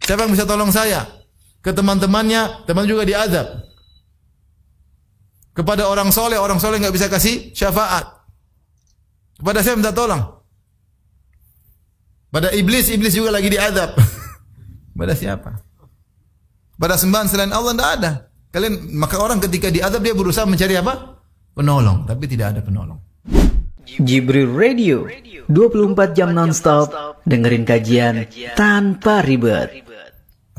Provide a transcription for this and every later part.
Siapa yang bisa tolong saya? Ke teman-temannya, teman juga diazab. Kepada orang soleh enggak bisa kasih syafaat. Kepada saya minta tolong. Pada iblis juga lagi diazab. Pada siapa? Pada sembahan selain Allah tidak ada. Maka orang ketika diazab dia berusaha mencari apa? Penolong, tapi tidak ada penolong. Jibril Radio 24 jam nonstop dengerin kajian tanpa ribet.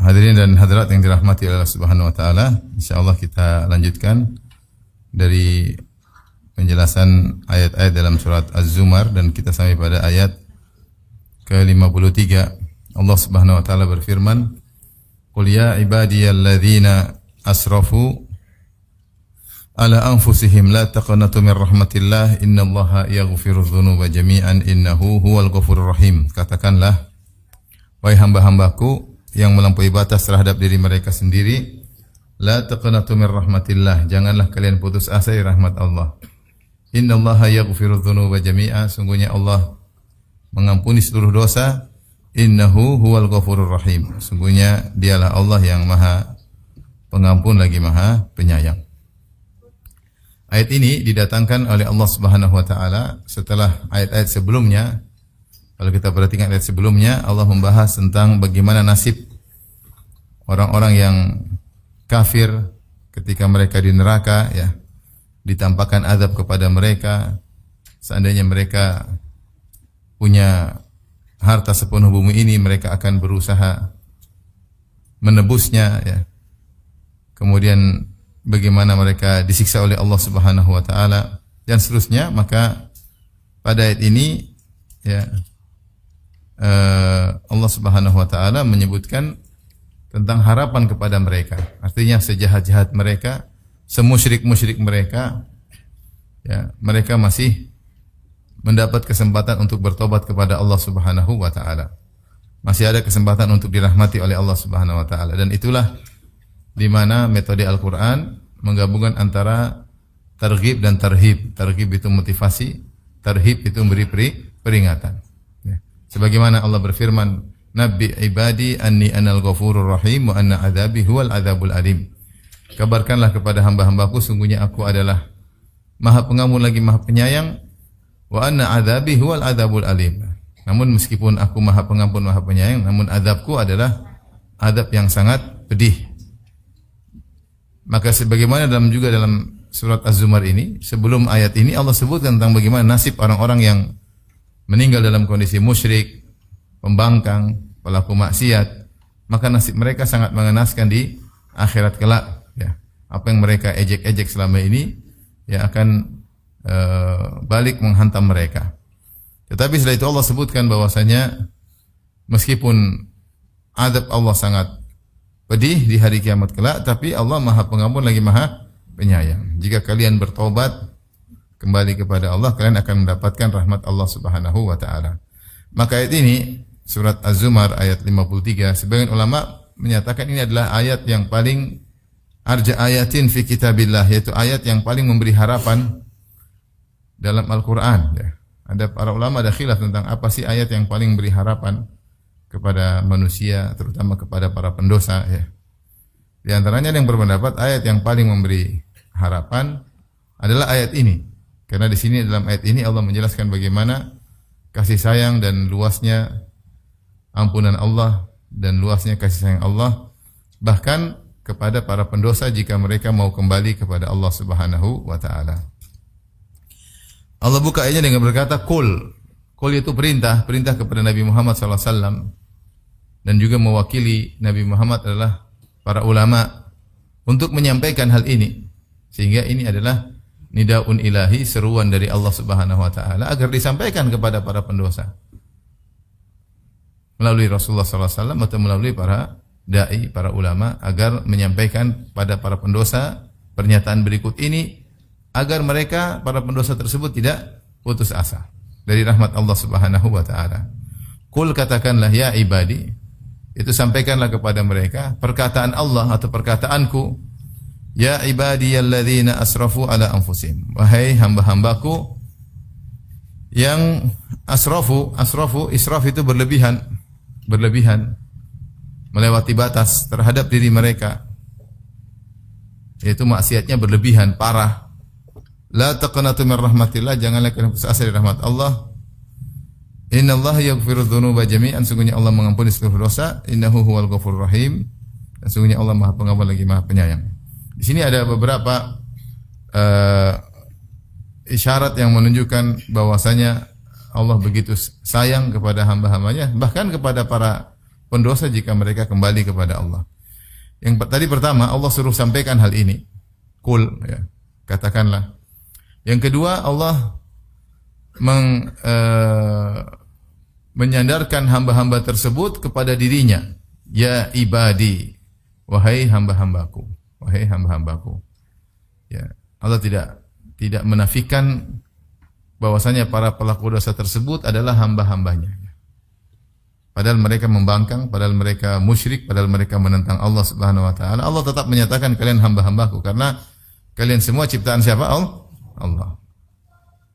Hadirin dan hadirat yang dirahmati Allah Subhanahu wa taala, insyaallah kita lanjutkan dari penjelasan ayat-ayat dalam surat Az-Zumar dan kita sampai pada ayat ke-53. Allah Subhanahu wa taala berfirman, "Qul ya ibadiyalladzina asrafu ala anfusihim la taqnatu min rahmatillah innallaha yaghfiru dzunuba jami'an innahu huwal ghafurur rahim." Katakanlah, wahai hamba-hambaku yang melampaui batas terhadap diri mereka sendiri, la taqnatu min rahmatillah, janganlah kalian putus asa dari rahmat Allah. Innallaha yaghfiru dzunuba jami'a, sungguhnya Allah mengampuni seluruh dosa. Innahu huwal ghafurur rahim, sungguhnya dialah Allah yang maha pengampun lagi maha penyayang. Ayat ini didatangkan oleh Allah Subhanahu wa taala setelah ayat-ayat sebelumnya. Kalau kita perhatikan ayat sebelumnya, Allah membahas tentang bagaimana nasib orang-orang yang kafir ketika mereka di neraka, ya, ditampakkan azab kepada mereka. Seandainya mereka punya harta sepenuh bumi ini, mereka akan berusaha menebusnya, ya. Kemudian bagaimana mereka disiksa oleh Allah Subhanahu wa taala dan seterusnya. Maka pada ayat ini, ya, Allah Subhanahu wa taala menyebutkan tentang harapan kepada mereka. Artinya sejahat-jahat mereka, semusyrik-musyrik mereka, ya, mereka masih mendapat kesempatan untuk bertobat kepada Allah Subhanahu wa taala. Masih ada kesempatan untuk dirahmati oleh Allah Subhanahu wa taala, dan itulah di mana metode Al-Qur'an menggabungkan antara targhib dan tarhib. Targhib itu motivasi, tarhib itu memberi peringatan. Ya. Sebagaimana Allah berfirman, "Nabbi ibadi anni anal ghafurur rahim wa anna adzabi huwal adzabul alim." Kabarkanlah kepada hamba-hambaku, sungguhnya aku adalah Maha Pengampun lagi Maha Penyayang, wa anna adzabi huwal adzabul alim. Namun meskipun aku Maha Pengampun Maha Penyayang, namun azabku adalah azab yang sangat pedih. Maka sebagaimana dalam surat Az-Zumar ini, sebelum ayat ini Allah sebutkan tentang bagaimana nasib orang-orang yang meninggal dalam kondisi musyrik, pembangkang, pelaku maksiat. Maka nasib mereka sangat mengenaskan di akhirat kelak, ya. Apa yang mereka ejek-ejek selama ini, ya, akan balik menghantam mereka. Tetapi setelah itu Allah sebutkan bahwasanya meskipun azab Allah sangat pedih di hari kiamat kelak, tapi Allah Maha Pengampun lagi Maha Penyayang. Jika kalian bertobat kembali kepada Allah, kalian akan mendapatkan rahmat Allah Subhanahu wa taala. Maka ayat ini, surat Az-Zumar ayat 53, sebagian ulama menyatakan ini adalah ayat yang paling arja ayatin fi kitabillah, yaitu ayat yang paling memberi harapan dalam Al-Qur'an, ya. Ada para ulama ada khilaf tentang apa sih ayat yang paling memberi harapan kepada manusia, terutama kepada para pendosa, ya. Di antaranya yang berpendapat ayat yang paling memberi harapan adalah ayat ini. Karena di sini dalam ayat ini Allah menjelaskan bagaimana kasih sayang dan luasnya ampunan Allah dan luasnya kasih sayang Allah bahkan kepada para pendosa jika mereka mau kembali kepada Allah Subhanahu wa taala. Allah buka ayatnya dengan berkata qul. Qul itu perintah kepada Nabi Muhammad sallallahu alaihi wasallam, dan juga mewakili Nabi Muhammad adalah para ulama untuk menyampaikan hal ini, sehingga ini adalah nidaun ilahi, seruan dari Allah Subhanahu wa taala agar disampaikan kepada para pendosa melalui Rasulullah sallallahu alaihi wasallam atau melalui para dai, para ulama, agar menyampaikan pada para pendosa pernyataan berikut ini agar mereka, para pendosa tersebut, tidak putus asa dari rahmat Allah Subhanahu wa taala. Qul, katakanlah, ya ibadi, itu sampaikanlah kepada mereka perkataan Allah atau perkataanku, ya ibadiyalladzina asrafu ala anfusihim, wahai hamba-hambaku yang asrafu, israf itu berlebihan. melewati batas terhadap diri mereka, yaitu maksiatnya berlebihan, parah. La taqnatu min rahmatillah, janganlah kalian putus asa dari rahmat Allah. Innallaha yaghfiru dzunuba jami'an, sungguhnya Allah mengampuni seluruh dosa. Innahu huwal ghafurur rahim, dan sungguhnya Allah Maha Pengampun lagi Maha Penyayang. Di sini ada beberapa isyarat yang menunjukkan bahwasanya Allah begitu sayang kepada hamba-hambanya, bahkan kepada para pendosa jika mereka kembali kepada Allah. Yang tadi pertama, Allah suruh sampaikan hal ini. Qul, ya, katakanlah. Yang kedua, Allah menyandarkan hamba-hamba tersebut kepada dirinya. Ya ibadi, wahai hamba-hambaku, wahai hamba-hambaku. Ya, Allah tidak menafikan bahwasanya para pelaku dosa tersebut adalah hamba-hambanya. Padahal mereka membangkang, padahal mereka musyrik, padahal mereka menentang Allah Subhanahu wa taala. Allah tetap menyatakan kalian hamba-hambaku karena kalian semua ciptaan siapa? Allah.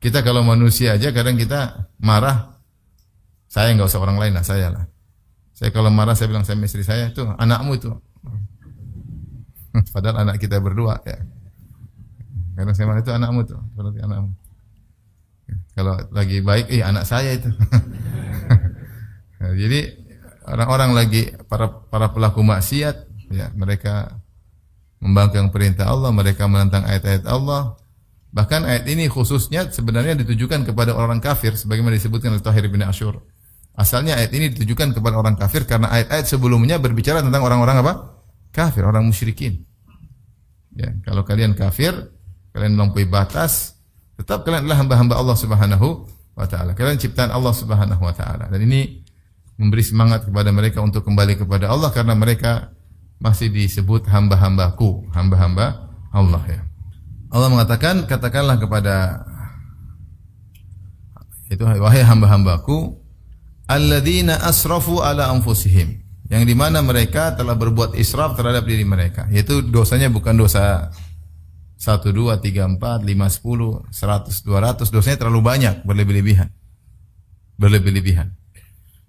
Kita kalau manusia aja kadang kita marah, saya enggak usah orang lain lah, saya lah. Saya kalau marah saya bilang sama istri saya, itu anakmu itu. Padahal anak kita berdua ya. Karena saya marah itu anakmu tuh, berarti anakmu. Kalau lagi baik, anak saya itu. Nah, jadi orang-orang lagi para pelaku maksiat, ya, mereka membangkang perintah Allah, mereka menentang ayat-ayat Allah. Bahkan ayat ini khususnya sebenarnya ditujukan kepada orang kafir, sebagaimana disebutkan oleh Tahir bin Asyur. Asalnya ayat ini ditujukan kepada orang kafir karena ayat-ayat sebelumnya berbicara tentang orang-orang apa? Kafir, orang musyrikin. Ya, kalau kalian kafir, kalian melampaui batas, tetap kalian adalah hamba-hamba Allah Subhanahu wa taala. Kalian ciptaan Allah Subhanahu wa taala. Dan ini memberi semangat kepada mereka untuk kembali kepada Allah karena mereka masih disebut hamba-hambaku, hamba-hamba Allah, ya. Allah mengatakan, katakanlah kepada itu, wahai hamba-hambaku alladzina asrafu ala anfusihim, yang dimana mereka telah berbuat israf terhadap diri mereka, yaitu dosanya bukan dosa 1, 2, 3, 4, 5, 10, 100, 200, dosanya terlalu banyak, berlebih-lebihan.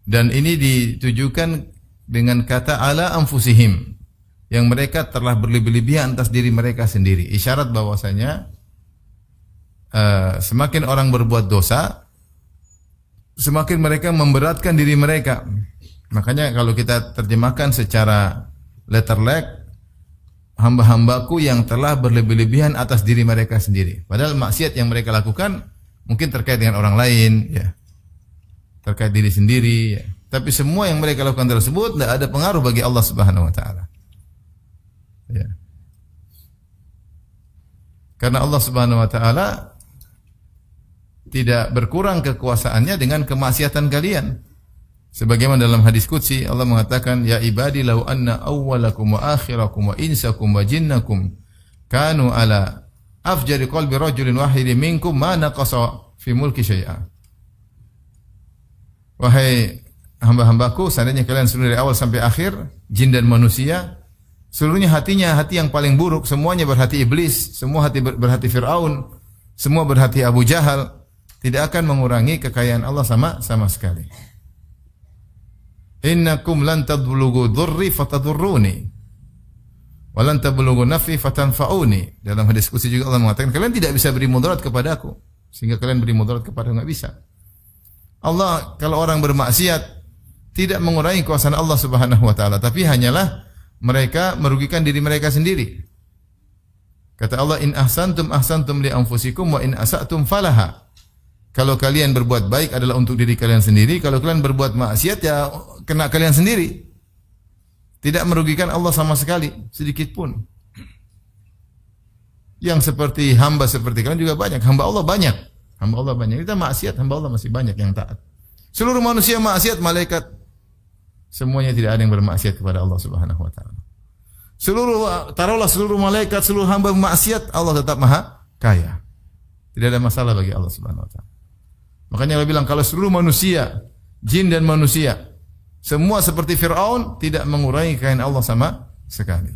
Dan ini ditujukan dengan kata ala anfusihim, yang mereka telah berlebih-lebihan atas diri mereka sendiri. Isyarat bahwasanya semakin orang berbuat dosa, semakin mereka memberatkan diri mereka. Makanya kalau kita terjemahkan secara letterlek, hamba-hambaku yang telah berlebih-lebihan atas diri mereka sendiri. Padahal maksiat yang mereka lakukan mungkin terkait dengan orang lain, ya, terkait diri sendiri, ya. Tapi semua yang mereka lakukan tersebut tidak ada pengaruh bagi Allah Subhanahu wa taala. Ya. Karena Allah Subhanahu wa taala tidak berkurang kekuasaannya dengan kemaksiatan kalian. Sebagaimana dalam hadis qudsi Allah mengatakan, ya ibadi law anna awwalakum wa akhirakum wa insakum wa jinnakum kanu ala afjari qalbi rajulin wahidin minkum ma naqasa fi mulki syai'a. Wahai hamba-hambaku, seandainya kalian seluruh dari awal sampai akhir, jin dan manusia, seluruhnya hatinya hati yang paling buruk, semuanya berhati iblis, semua hati berhati Fir'aun, semua berhati Abu Jahal, tidak akan mengurangi kekayaan Allah sama sekali. Innakum lan tablughu dhurri fatadurruni wa lan tablughu naf'i fatanfa'uni. Dalam hadis qudsi juga Allah mengatakan, kalian tidak bisa beri mudarat kepadaku sehingga kalian beri mudarat kepada enggak bisa. Allah, kalau orang bermaksiat, tidak mengurangi kuasa Allah Subhanahu wa taala, tapi hanyalah mereka merugikan diri mereka sendiri. Kata Allah, in ahsantum ahsantum li anfusikum wa in asa'tum falaha. Kalau kalian berbuat baik adalah untuk diri kalian sendiri, kalau kalian berbuat maksiat ya kena kalian sendiri. Tidak merugikan Allah sama sekali, sedikit pun. Yang seperti hamba seperti kalian juga banyak, hamba Allah banyak. Hamba Allah banyak. Kita maksiat, hamba Allah masih banyak yang taat. Seluruh manusia maksiat, malaikat semuanya tidak ada yang bermaksiat kepada Allah Subhanahu wa taala. Taruhlah seluruh malaikat, seluruh hamba maksiat, Allah tetap Maha Kaya. Tidak ada masalah bagi Allah Subhanahu wa taala. Makanya Allah bilang, kalau seluruh manusia, jin dan manusia, semua seperti Fir'aun, tidak mengurangi kekayaan Allah sama sekali.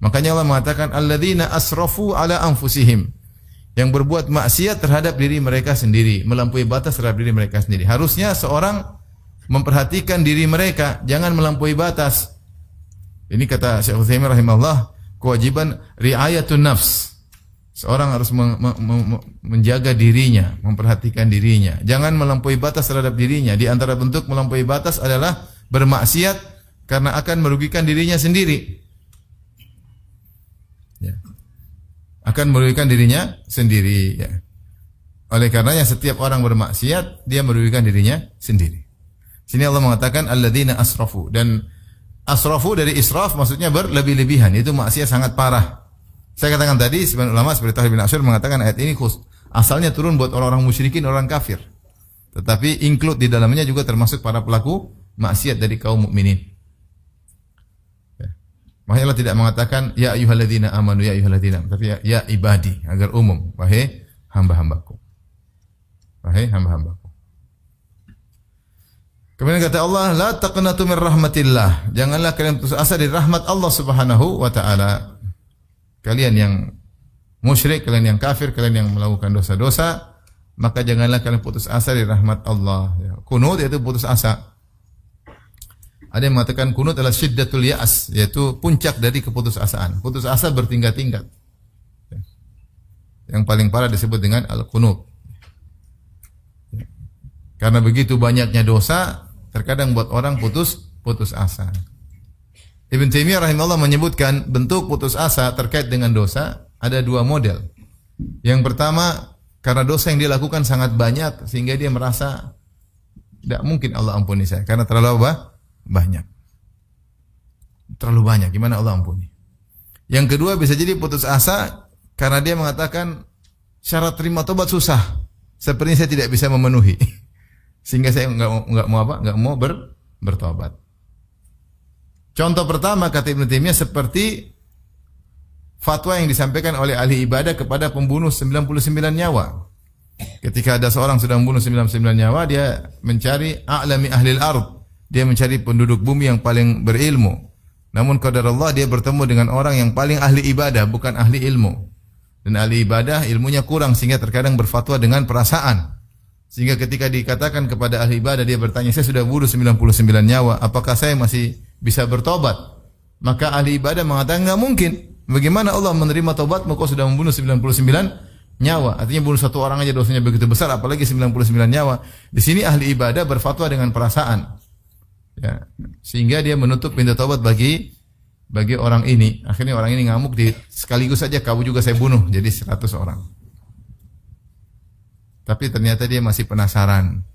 Makanya Allah mengatakan, alladzina asrafu ala anfusihim, yang berbuat maksiat terhadap diri mereka sendiri, melampaui batas terhadap diri mereka sendiri. Harusnya seorang memperhatikan diri mereka, jangan melampaui batas. Ini kata Syekh Utsaimin rahimahullah, kewajiban riayatun nafs. Seorang harus menjaga dirinya, memperhatikan dirinya. Jangan melampaui batas terhadap dirinya. Di antara bentuk melampaui batas adalah bermaksiat karena akan merugikan dirinya sendiri. Ya. Akan merugikan dirinya sendiri. Ya. Oleh karenanya setiap orang bermaksiat, dia merugikan dirinya sendiri. Sini Allah mengatakan alladzina asrafu, dan asrafu dari israf maksudnya berlebih-lebihan, itu maksiat sangat parah. Saya katakan tadi sebagian ulama seperti Tahir bin Asyur mengatakan ayat ini asalnya turun buat orang-orang musyrikin, orang kafir. Tetapi include di dalamnya juga termasuk para pelaku maksiat dari kaum mukminin. Ya. Makanya Allah tidak mengatakan ya ayyuhalladzina amanu ya ayyuhalladzina, tapi ya ibadi, agar umum, wahai hamba-hambaku. Wahai hamba-hambaku. Kemudian kata Allah, la taqnatu min rahmatillah. Janganlah kalian putus asa dari rahmat Allah Subhanahu wa taala. Kalian yang musyrik, kalian yang kafir, kalian yang melakukan dosa-dosa, maka janganlah kalian putus asa dari rahmat Allah. Kunut yaitu putus asa. Ada yang mengatakan kunut adalah syiddatul ya'as, yaitu puncak dari keputusasaan. Putus asa bertingkat-tingkat. Yang paling parah disebut dengan al-kunut. Karena begitu banyaknya dosa, terkadang buat orang putus asa. Ibn Taimiyah rahimahullah menyebutkan bentuk putus asa terkait dengan dosa ada dua model. Yang pertama, karena dosa yang dia lakukan sangat banyak sehingga dia merasa tidak mungkin Allah ampuni saya karena terlalu banyak. Terlalu banyak, gimana Allah ampuni? Yang kedua bisa jadi putus asa karena dia mengatakan syarat terima tobat susah. Sepertinya saya tidak bisa memenuhi. Sehingga saya enggak mau bertobat. Contoh pertama kata Ibnu Taimiyah seperti fatwa yang disampaikan oleh ahli ibadah kepada pembunuh 99 nyawa. Ketika ada seorang sudah membunuh 99 nyawa, dia mencari a'lami ahlil ard. Dia mencari penduduk bumi yang paling berilmu. Namun qadarullah dia bertemu dengan orang yang paling ahli ibadah, bukan ahli ilmu. Dan ahli ibadah ilmunya kurang sehingga terkadang berfatwa dengan perasaan. Sehingga ketika dikatakan kepada ahli ibadah, dia bertanya, saya sudah bunuh 99 nyawa, apakah saya masih bisa bertobat? Maka ahli ibadah mengatakan, enggak mungkin. Bagaimana Allah menerima tobatmu kau sudah membunuh 99 nyawa? Artinya bunuh satu orang aja dosanya begitu besar, apalagi 99 nyawa. Di sini ahli ibadah berfatwa dengan perasaan. Ya, sehingga dia menutup pintu tobat bagi orang ini. Akhirnya orang ini ngamuk, sekaligus saja kamu juga saya bunuh, jadi 100 orang. Tapi ternyata dia masih penasaran.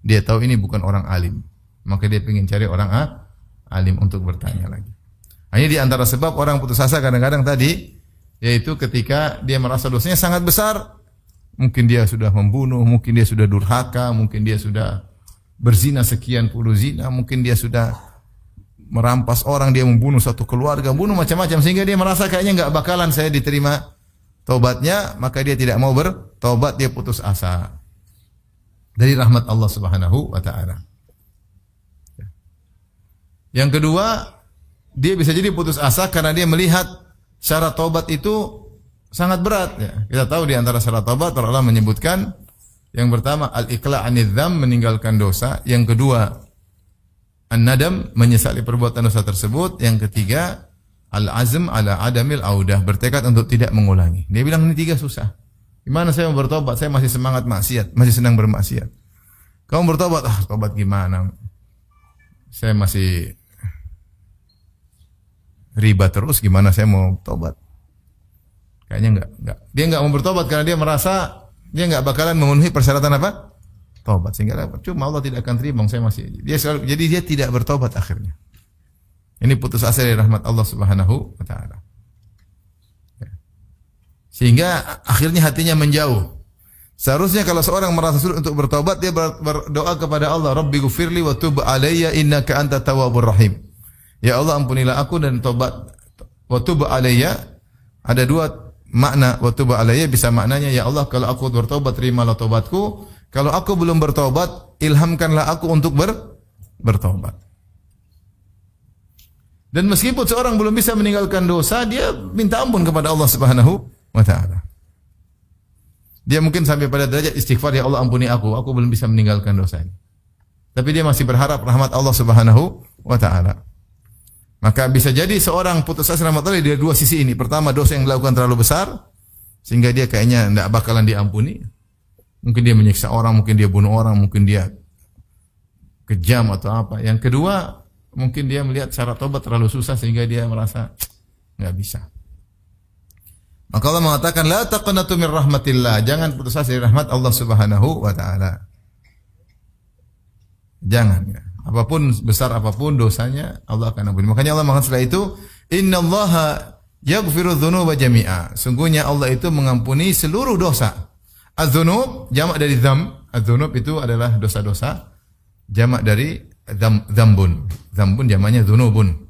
Dia tahu ini bukan orang alim. Maka dia ingin cari orang alim untuk bertanya lagi. Hanya di antara sebab orang putus asa kadang-kadang tadi, yaitu ketika dia merasa dosanya sangat besar. Mungkin dia sudah membunuh, mungkin dia sudah durhaka, mungkin dia sudah berzina sekian puluh zina, mungkin dia sudah merampas orang, dia membunuh satu keluarga, bunuh macam-macam. Sehingga dia merasa kayaknya enggak bakalan saya diterima taubatnya, maka dia tidak mau bertobat, dia putus asa dari rahmat Allah Subhanahu wa taala. Yang kedua, dia bisa jadi putus asa karena dia melihat syarat taubat itu sangat berat. Ya, kita tahu di antara syarat taubat Allah menyebutkan yang pertama al-iqla' anidz dzam, meninggalkan dosa. Yang kedua an-nadam, menyesali perbuatan dosa tersebut. Yang ketiga al-azm ala adamil audah, bertekad untuk tidak mengulangi. Dia bilang ini tiga susah. Gimana saya mau bertobat? Saya masih semangat maksiat, masih senang bermaksiat. Kamu bertobat, tobat gimana? Saya masih riba terus, gimana saya mau tobat? Kayaknya enggak. Dia enggak mau bertobat karena dia merasa dia enggak bakalan memenuhi persyaratan apa? Tobat. Sehingga cuma Allah tidak akan terima, saya masih. Jadi dia tidak bertobat akhirnya. Ini putus asa dari rahmat Allah Subhanahu wa taala. Sehingga akhirnya hatinya menjauh. Seharusnya kalau seorang merasa sulit untuk bertobat, dia berdoa kepada Allah, Rabbi ghfirli wa tub alayya innaka antat tawwabur rahim. Ya Allah, ampunilah aku dan tobat. Wa tub alayya ada dua makna. Wa tub alayya bisa maknanya ya Allah, kalau aku bertobat terimalah tobatku. Kalau aku belum bertobat, ilhamkanlah aku untuk bertobat. Dan meskipun seorang belum bisa meninggalkan dosa, dia minta ampun kepada Allah Subhanahu wa taala. Dia mungkin sampai pada derajat istighfar, ya Allah ampuni aku belum bisa meninggalkan dosa ini. Tapi dia masih berharap rahmat Allah Subhanahu wa taala. Maka bisa jadi seorang putus asa rahmat Allah dari dua sisi ini. Pertama, dosa yang dilakukan terlalu besar sehingga dia kayaknya tidak bakalan diampuni. Mungkin dia menyiksa orang, mungkin dia bunuh orang, mungkin dia kejam atau apa. Yang kedua, mungkin dia melihat syarat tobat terlalu susah sehingga dia merasa nggak bisa. Maka Allah mengatakan, la taqnatu min rahmatillah. Jangan putus asa dari rahmat Allah Subhanahu wa taala. Jangan ya. Apapun besar apapun dosanya, Allah akan ampuni. Makanya Allah mengatakan setelah itu, innallaha yaghfiru dzunuba jami'a. Sungguhnya Allah itu mengampuni seluruh dosa. Az-dzunub jamak dari dzam. Az-dzunub itu adalah dosa-dosa. Jamak dari dzambun. Dzambun jamaknya dzunubun.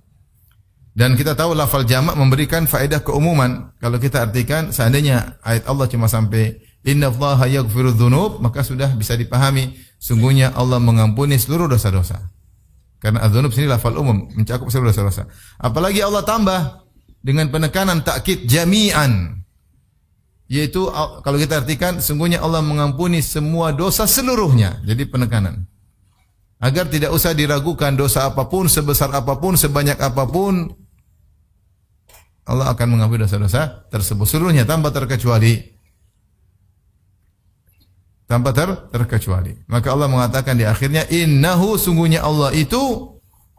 Dan kita tahu lafal jamak memberikan faedah keumuman. Kalau kita artikan seandainya ayat Allah cuma sampai innallaha yaghfiru dzunub, maka sudah bisa dipahami sungguhnya Allah mengampuni seluruh dosa-dosa. Karena az-dzunub sini lafal umum, mencakup seluruh dosa-dosa. Apalagi Allah tambah dengan penekanan takkid jami'an. Yaitu kalau kita artikan sungguhnya Allah mengampuni semua dosa seluruhnya. Jadi penekanan. Agar tidak usah diragukan dosa apapun, sebesar apapun, sebanyak apapun, Allah akan mengampuni dosa-dosa tersebut seluruhnya tanpa terkecuali. Tanpa terkecuali. Maka Allah mengatakan di akhirnya, innahu sungguhnya Allah itu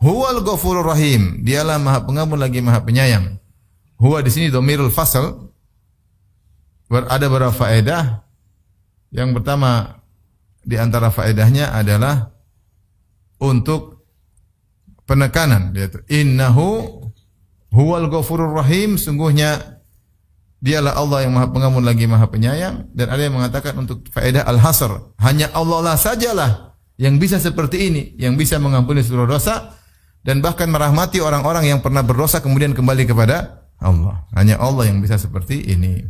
huwal ghafurur rahim. Dialah Maha Pengampun lagi Maha Penyayang. Huwa di sini dhamirul fasl. Ada beberapa faedah. Yang pertama di antara faedahnya adalah untuk penekanan, yaitu innahu huwal ghafurur rahim. Sungguhnya Dialah Allah yang Maha Pengampun lagi Maha Penyayang. Dan ada yang mengatakan untuk faedah al-hasr, hanya Allah lah sajalah yang bisa seperti ini, yang bisa mengampuni seluruh dosa dan bahkan merahmati orang-orang yang pernah berdosa kemudian kembali kepada Allah. Hanya Allah yang bisa seperti ini.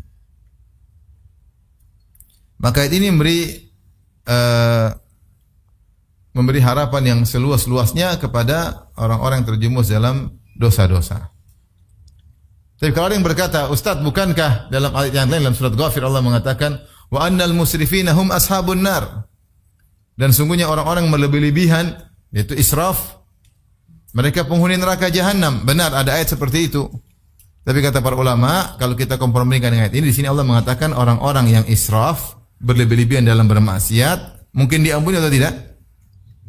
Maka ini memberi harapan yang seluas-luasnya kepada orang-orang yang terjerumus dalam dosa-dosa. Tapi kalau ada yang berkata, Ustaz, bukankah dalam ayat yang lain dalam surat Ghafir Allah mengatakan wa annal musrifina hum ashabun nar, dan sungguhnya orang-orang melebih-lebihan yaitu israf, mereka penghuni neraka jahanam. Benar, ada ayat seperti itu. Tapi kata para ulama, kalau kita kompromikan dengan ayat ini, di sini Allah mengatakan orang-orang yang israf, berlebih-lebihan dalam bermaksiat, mungkin diampuni atau tidak?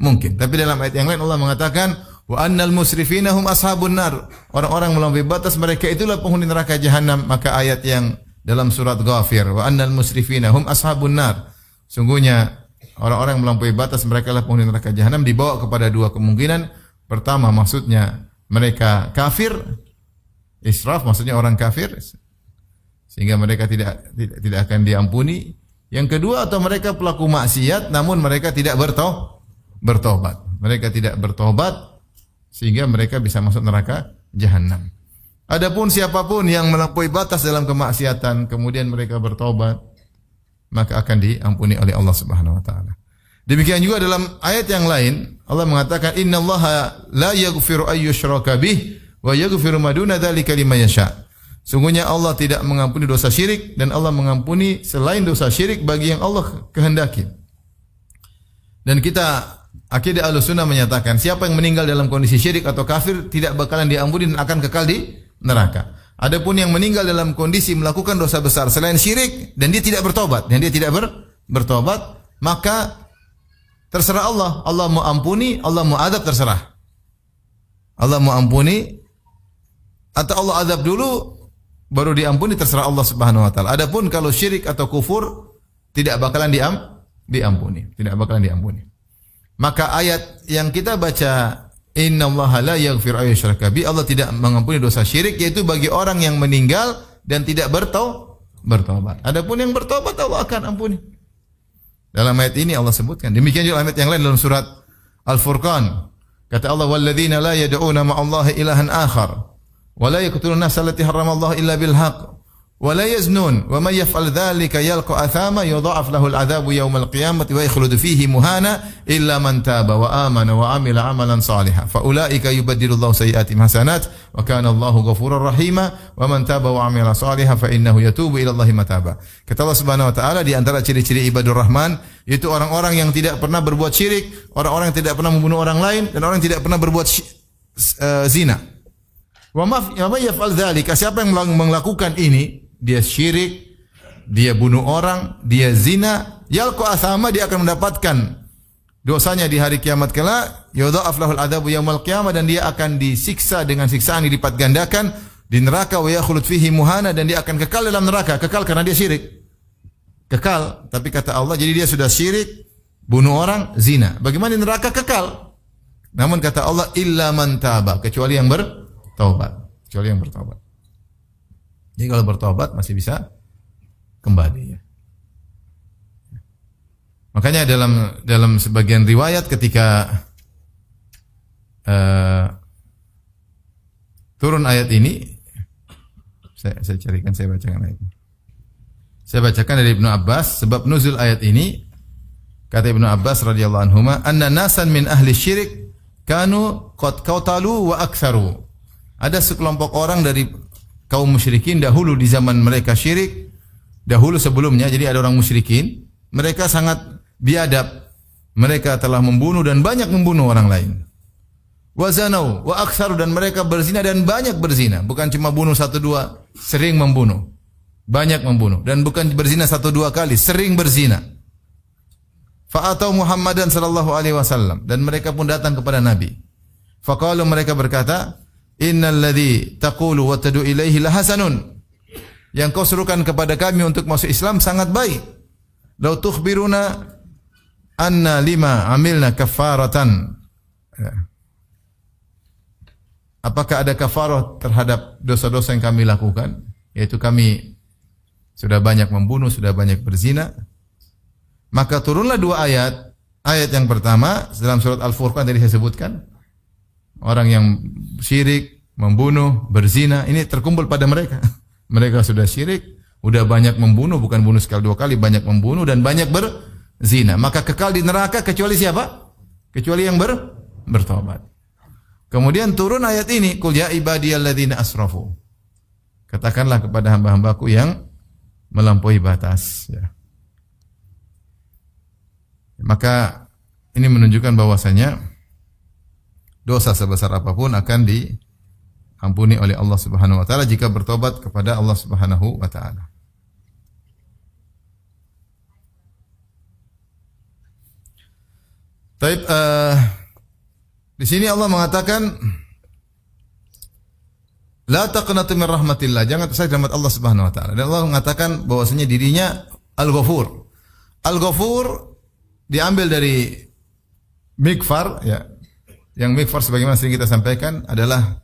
Mungkin. Tapi dalam ayat yang lain Allah mengatakan wa annal musrifina hum ashabun nar, orang-orang melampaui batas mereka itulah penghuni neraka jahanam. Maka ayat yang dalam surat Ghafir wa annal musrifina hum ashabun nar, sungguhnya orang-orang melampaui batas mereka adalah penghuni neraka jahanam, dibawa kepada dua kemungkinan. Pertama, maksudnya mereka kafir, israf maksudnya orang kafir sehingga mereka tidak akan diampuni. Yang kedua, atau mereka pelaku maksiat namun mereka tidak bertobat. Mereka tidak bertobat sehingga mereka bisa masuk neraka jahanam. Adapun siapapun yang melampaui batas dalam kemaksiatan kemudian mereka bertobat, maka akan diampuni oleh Allah Subhanahu wa taala. Demikian juga dalam ayat yang lain Allah mengatakan innallaha la yaghfiru ayyushraka bih wa yaghfiru ma duna dzalika liman yasha. Sungguhnya Allah tidak mengampuni dosa syirik dan Allah mengampuni selain dosa syirik bagi yang Allah kehendaki. Dan kita akidah Ahlussunnah menyatakan siapa yang meninggal dalam kondisi syirik atau kafir tidak bakalan diampuni dan akan kekal di neraka. Adapun yang meninggal dalam kondisi melakukan dosa besar selain syirik dan dia tidak bertobat, bertobat, maka terserah Allah. Allah mau ampuni, Allah mau azab, terserah. Allah mau ampuni atau Allah azab dulu baru diampuni, terserah Allah Subhanahu wa taala. Adapun kalau syirik atau kufur tidak bakalan diampuni, tidak bakalan diampuni. Maka ayat yang kita baca innallaha la yaghfiru ayyushraka bi, Allah tidak mengampuni dosa syirik, yaitu bagi orang yang meninggal dan tidak bertobat. Adapun yang bertobat Allah akan ampuni. Dalam ayat ini Allah sebutkan. Demikian juga ayat yang lain dalam surat Al-Furqan. Kata Allah walladzina la yad'una ma'allahi ilahan akhar wa la yaqtuluna nafsa allati harramallahu illa bil haqq wa la yaznun wa may yaf'al dzalika yalqa athama yudha'af lahu al'adzabu yawmal qiyamati wa yakhludu fihi muhana illa man taba wa amana wa amila amalan salihan fa ulaika yubaddilullahu sayyi'atihim hasanat wa kana Allahu ghafurur rahima wa man taba wa amila salihan fa innahu yatubu ila Allahi mataba. Kata Allah Subhanahu wa taala, di antara ciri-ciri ibadur rahman yaitu orang-orang yang tidak pernah berbuat syirik, orang-orang yang tidak pernah membunuh orang lain, dan orang yang tidak pernah berbuat zina. Wa ma yaf'al dzalika, siapa yang melakukan ini, dia syirik, dia bunuh orang, dia zina, yalqa asama, dia akan mendapatkan dosanya di hari kiamat kelak, yudha'af lahul adabu yaumil qiyamah, dan dia akan disiksa dengan siksaan dilipat gandakan di neraka, wa yakhulud fihi muhana, dan dia akan kekal dalam neraka, kekal karena dia syirik. Kekal, tapi kata Allah, jadi dia sudah syirik, bunuh orang, zina. Bagaimana di neraka kekal? Namun kata Allah, illa man taba, kecuali yang bertaubat. Kecuali yang bertaubat. Jadi kalau bertaubat masih bisa kembali ya. Makanya dalam sebagian riwayat ketika turun ayat ini, saya carikan, saya bacakan ayat ini. Saya bacakan dari Ibnu Abbas, sebab nuzul ayat ini, kata Ibnu Abbas radhiyallahu anhuma, anna nasan min ahli syirik kanu qad qatalu wa aktsaru. Ada sekelompok orang dari kaum musyrikin dahulu di zaman mereka syirik, dahulu sebelumnya, jadi ada orang musyrikin, mereka sangat biadab. Mereka telah membunuh dan banyak membunuh orang lain. Wa zanau wa aktsaru, dan mereka berzina dan banyak berzina, bukan cuma bunuh satu dua, sering membunuh. Banyak membunuh, dan bukan berzina satu dua kali, sering berzina. Fa'atau Muhammadan sallallahu alaihi wasallam, dan mereka pun datang kepada Nabi. Faqalu, mereka berkata, innal ladzi taqulu wa tad'u ilaihi lahasanun, yang kau serukan kepada kami untuk masuk Islam sangat baik. Lau tukhbiruna anna lima amilna kafaratan, apakah ada kafarah terhadap dosa-dosa yang kami lakukan, yaitu kami sudah banyak membunuh, sudah banyak berzina. Maka turunlah dua ayat. Ayat yang pertama dalam surat Al-Furqan tadi saya sebutkan, orang yang syirik, membunuh, berzina, ini terkumpul pada mereka. Mereka sudah syirik, sudah banyak membunuh, bukan bunuh sekali dua kali, banyak membunuh dan banyak berzina. Maka kekal di neraka kecuali siapa? Kecuali yang bertobat. Kemudian turun ayat ini, qul ya ibadiyalladzina asrafu. Katakanlah kepada hamba-hambaku yang melampaui batas ya. Maka ini menunjukkan bahwasanya dosa sebesar apapun akan diampuni oleh Allah Subhanahu wa taala jika bertobat kepada Allah Subhanahu wa taala. Baik, di sini Allah mengatakan la taqnatu min rahmatillah, jangan tersaik rahmat Allah Subhanahu wa taala. Dan Allah mengatakan bahwasanya dirinya Al-Ghafur. Al-Ghafur diambil dari mikfar ya. Yang mikfar sebagaimana sering kita sampaikan adalah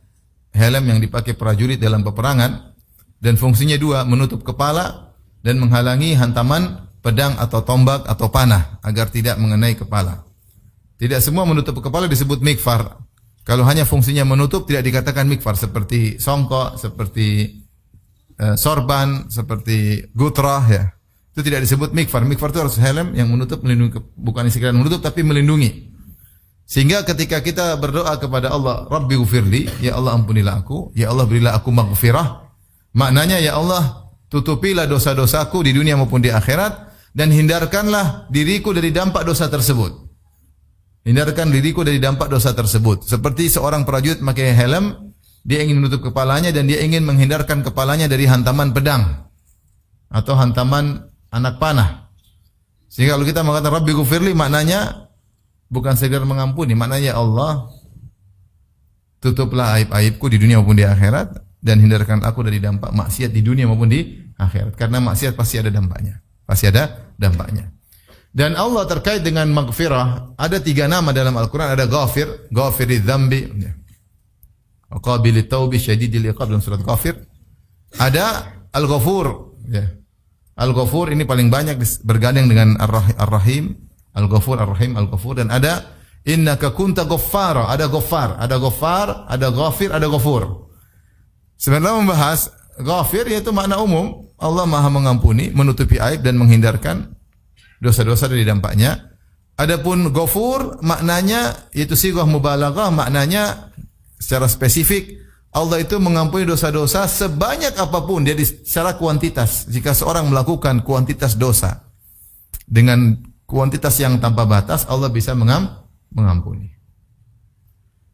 helm yang dipakai prajurit dalam peperangan, dan fungsinya dua, menutup kepala dan menghalangi hantaman pedang atau tombak atau panah agar tidak mengenai kepala. Tidak semua menutup kepala disebut mikfar. Kalau hanya fungsinya menutup tidak dikatakan mikfar, seperti songkok, seperti sorban, seperti gutrah ya. Itu tidak disebut mikfar. Mikfar itu harus helm yang menutup, melindungi, bukan sekadar menutup tapi melindungi. Sehingga ketika kita berdoa kepada Allah, Rabbi ghufirli, ya Allah ampunilah aku, ya Allah berilah aku maghfirah. Maknanya ya Allah tutupilah dosa-dosaku di dunia maupun di akhirat, dan hindarkanlah diriku dari dampak dosa tersebut. Hindarkan diriku dari dampak dosa tersebut. Seperti seorang prajurit memakai helm, dia ingin menutup kepalanya dan dia ingin menghindarkan kepalanya dari hantaman pedang atau hantaman anak panah. Sehingga kalau kita mengatakan Rabbi ghufirli, maknanya bukan sekedar mengampuni, maknanya ya Allah tutuplah aib-aibku di dunia maupun di akhirat, dan hindarkan aku dari dampak maksiat di dunia maupun di akhirat. Karena maksiat pasti ada dampaknya. Pasti ada dampaknya. Dan Allah terkait dengan maghfirah, ada 3 nama dalam Al-Quran. Ada Ghafir, Ghafiridz Dzambi, wa Qabilit Taubi, Syadidil Iqab dalam surat Ghafir. Ada Al-Ghafur ya. Al-Ghafur ini paling banyak bergandeng dengan Ar-Rahim. Al-Ghafur, Ar-Rahim, Al-Ghafur. Dan ada Innaka kunta ghaffara, ada Ghaffar, ada Ghaffar, ada Ghafir, ada Ghafur. Sebenarnya membahas Ghafir yaitu makna umum, Allah Maha mengampuni, menutupi aib dan menghindarkan dosa-dosa dari dampaknya. Adapun Ghafur maknanya yaitu sighah mubalaghah, maknanya secara spesifik Allah itu mengampuni dosa-dosa sebanyak apapun, jadi secara kuantitas. Jika seorang melakukan kuantitas dosa dengan kuantitas yang tanpa batas, Allah bisa mengampuni.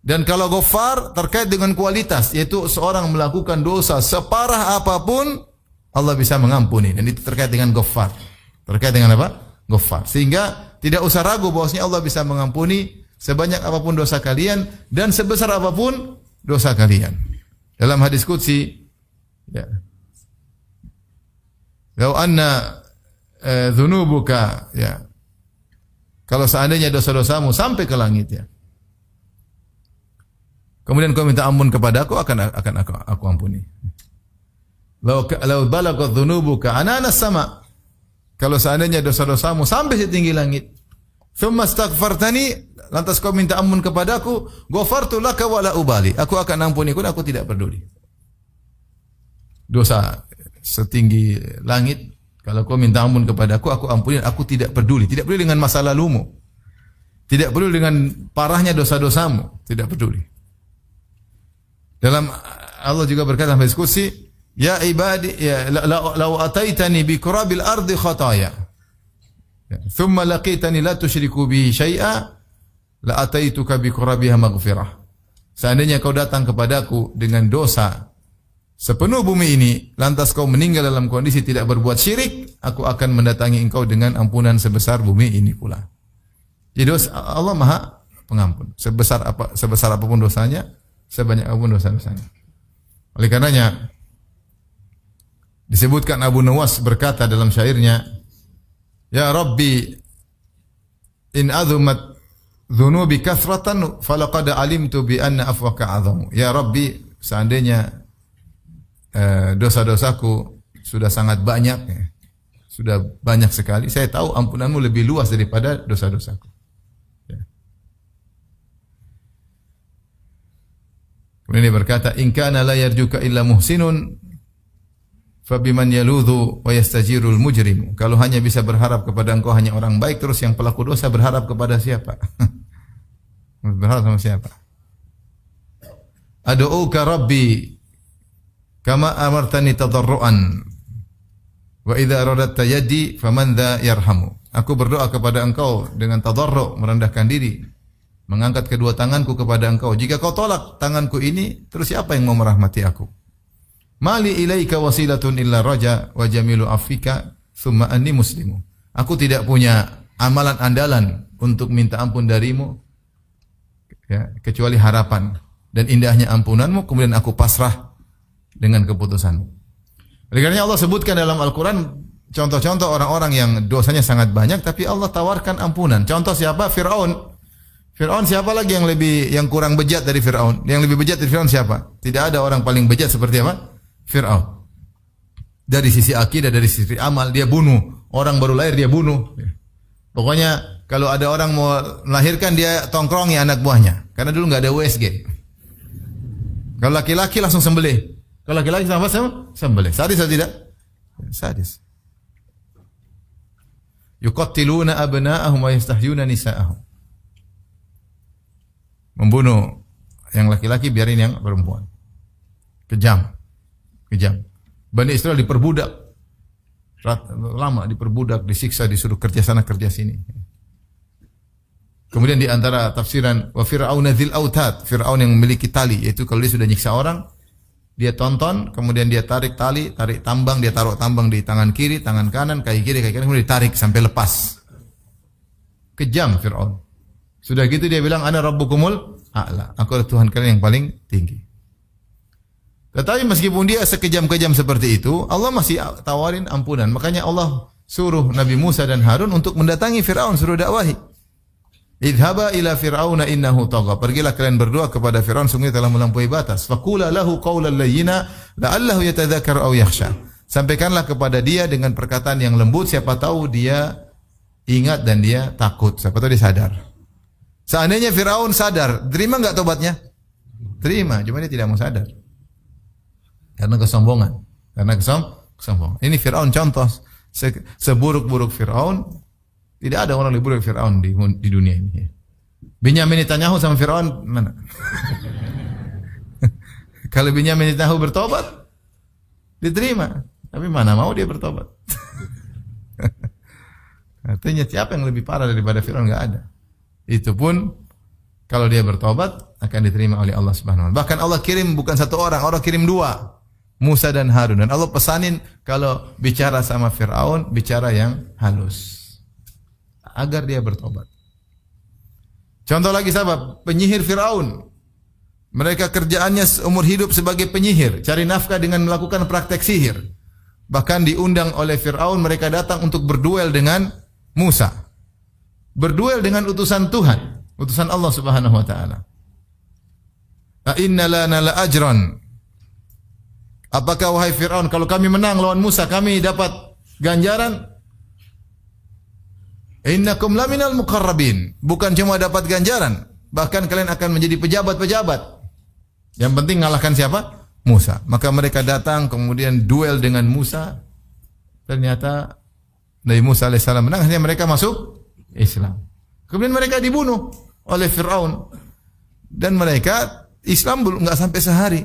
Dan kalau Ghaffar terkait dengan kualitas, yaitu seorang melakukan dosa separah apapun, Allah bisa mengampuni. Dan itu terkait dengan Ghaffar. Terkait dengan apa? Ghaffar. Sehingga tidak usah ragu bahwasanya Allah bisa mengampuni sebanyak apapun dosa kalian dan sebesar apapun dosa kalian. Dalam hadis qudsi, ya. Lau anna dzunubuka, ya. Kalau seandainya dosa-dosamu sampai ke langit, ya. Kemudian kau minta ampun kepada aku, akan aku ampuni. Lau balagat dzunubuka anana sama. Kalau seandainya dosa-dosamu sampai setinggi langit, thumma astaghfartani, lantas kau minta ampun kepadaku, ghafartu laka wa la ubali. Aku akan ampuni kau, aku tidak peduli. Dosa setinggi langit, kalau kau minta ampun kepadaku, aku ampuni, aku tidak peduli. Tidak peduli dengan masa lalumu. Tidak peduli dengan parahnya dosa-dosamu, tidak peduli. Dalam Allah juga berkata dalam hadis qudsi, ya ibadi, ya law ataitani bi qurabil ardi khataya, thumma laqitani la tusyriku bi syai'a, la ataituka bi qurabiha maghfirah. Seandainya kau datang kepadaku dengan dosa sepenuh bumi ini, lantas kau meninggal dalam kondisi tidak berbuat syirik, aku akan mendatangi engkau dengan ampunan sebesar bumi ini pula. Jadi Allah Maha Pengampun. Sebesar apapun dosanya, sebanyak apapun dosa-dosanya. Oleh karenanya disebutkan Abu Nawas berkata dalam syairnya, ya Rabbi in azumat dhunubi kathratan falaqad alimtu bi anna afwaka azamu. Ya Rabbi, seandainya dosa-dosaku sudah sangat banyak, ya, sudah banyak sekali, saya tahu ampunanmu lebih luas daripada dosa-dosaku. Ya. Kemudian dia berkata, in kana la yarjuka illa muhsinun fabiman yaludhu wa yastajirul mujrim. Kalau hanya bisa berharap kepada engkau hanya orang baik, terus yang pelaku dosa berharap kepada siapa? Berharap sama siapa? Ad'uka rabbi kama amartani tadarruan wa idza aradatta yadi faman dha yarhamu. Aku berdoa kepada engkau dengan tadarru', merendahkan diri, mengangkat kedua tanganku kepada engkau. Jika kau tolak tanganku ini, terus siapa yang mau merahmati aku? Mali ilaika wasilatun illa raja wa jamilu afika thumma anni muslimu. Aku tidak punya amalan andalan untuk minta ampun darimu, ya, kecuali harapan dan indahnya ampunanmu, kemudian aku pasrah dengan keputusanmu. Oleh karena Allah sebutkan dalam Al-Quran contoh-contoh orang-orang yang dosanya sangat banyak, tapi Allah tawarkan ampunan. Contoh siapa? Fir'aun. Fir'aun siapa lagi yang kurang bejat dari Fir'aun? Yang lebih bejat dari Fir'aun siapa? Tidak ada orang paling bejat seperti apa? Fir'aun. Dari sisi akidah, dari sisi amal, dia bunuh. Orang baru lahir dia bunuh. Pokoknya kalau ada orang mau melahirkan, dia tongkrongi anak buahnya. Karena dulu nggak ada USG. Kalau laki-laki langsung sembelih. Kalau laki-laki sama sembelih. Sadis atau tidak? Sadis. Yuqattiluna abna'ahum wa yastahyuna nisa'ahum. Membunuh yang laki-laki, biarin yang perempuan. Kejam. Bani Israel diperbudak. Lama diperbudak, disiksa, disuruh kerja sana kerja sini. Kemudian di antara tafsiran wa fir'auna dzil autad, Fir'aun yang memiliki tali, yaitu kalau dia sudah nyiksa orang, dia tonton, kemudian dia tarik tali, tarik tambang, dia taruh tambang di tangan kiri, tangan kanan, kaki kiri, kemudian ditarik sampai lepas. Kejam Fir'aun. Sudah gitu dia bilang, ana rabbukumul a'la. Aku adalah Tuhan kalian yang paling tinggi. Tetapi meskipun dia sekejam-kejam seperti itu, Allah masih tawarin ampunan. Makanya Allah suruh Nabi Musa dan Harun untuk mendatangi Fir'aun, suruh dakwahi. Idhaba ila fir'auna innahu tagha. Pergilah kalian berdua kepada Fir'aun, sungguh telah melampaui batas. Faqula lahu qawlan layyina la'allahu yatadzakkaru aw yakhsha. Sampaikanlah kepada dia dengan perkataan yang lembut, siapa tahu dia ingat dan dia takut, siapa tahu dia sadar. Seandainya Fir'aun sadar, terima enggak tobatnya? Terima, cuma dia tidak mau sadar. Karena kesombongan. Kesombongan. Ini Fir'aun contoh. Seburuk-buruk Fir'aun, tidak ada orang lebih buruk Fir'aun di dunia ini. Binyamin Netanyahu sama Fir'aun mana? Kalau Binyamin Netanyahu bertobat, diterima. Tapi mana mau dia bertobat? Artinya siapa yang lebih parah daripada Fir'aun? Enggak ada. Itu pun kalau dia bertobat, akan diterima oleh Allah Subhanahu wa taala. Bahkan Allah kirim bukan satu orang, Allah kirim dua, Musa dan Harun. Dan Allah pesanin kalau bicara sama Fir'aun, bicara yang halus agar dia bertobat. Contoh lagi sahabat, penyihir Fir'aun. Mereka kerjaannya seumur hidup sebagai penyihir, cari nafkah dengan melakukan praktek sihir. Bahkan diundang oleh Fir'aun, mereka datang untuk berduel dengan Musa. Berduel dengan utusan Tuhan, utusan Allah Subhanahu wa taala. Inna lana la ajran. Apakah wahai Fir'aun kalau kami menang lawan Musa kami dapat ganjaran? Innakum laminal muqarrabin. Bukan cuma dapat ganjaran, bahkan kalian akan menjadi pejabat-pejabat. Yang penting ngalahkan siapa? Musa. Maka mereka datang kemudian duel dengan Musa. Ternyata Nabi Musa alaihissalam menang, akhirnya mereka masuk Islam. Kemudian mereka dibunuh oleh Fir'aun. Dan mereka Islam belum enggak sampai sehari.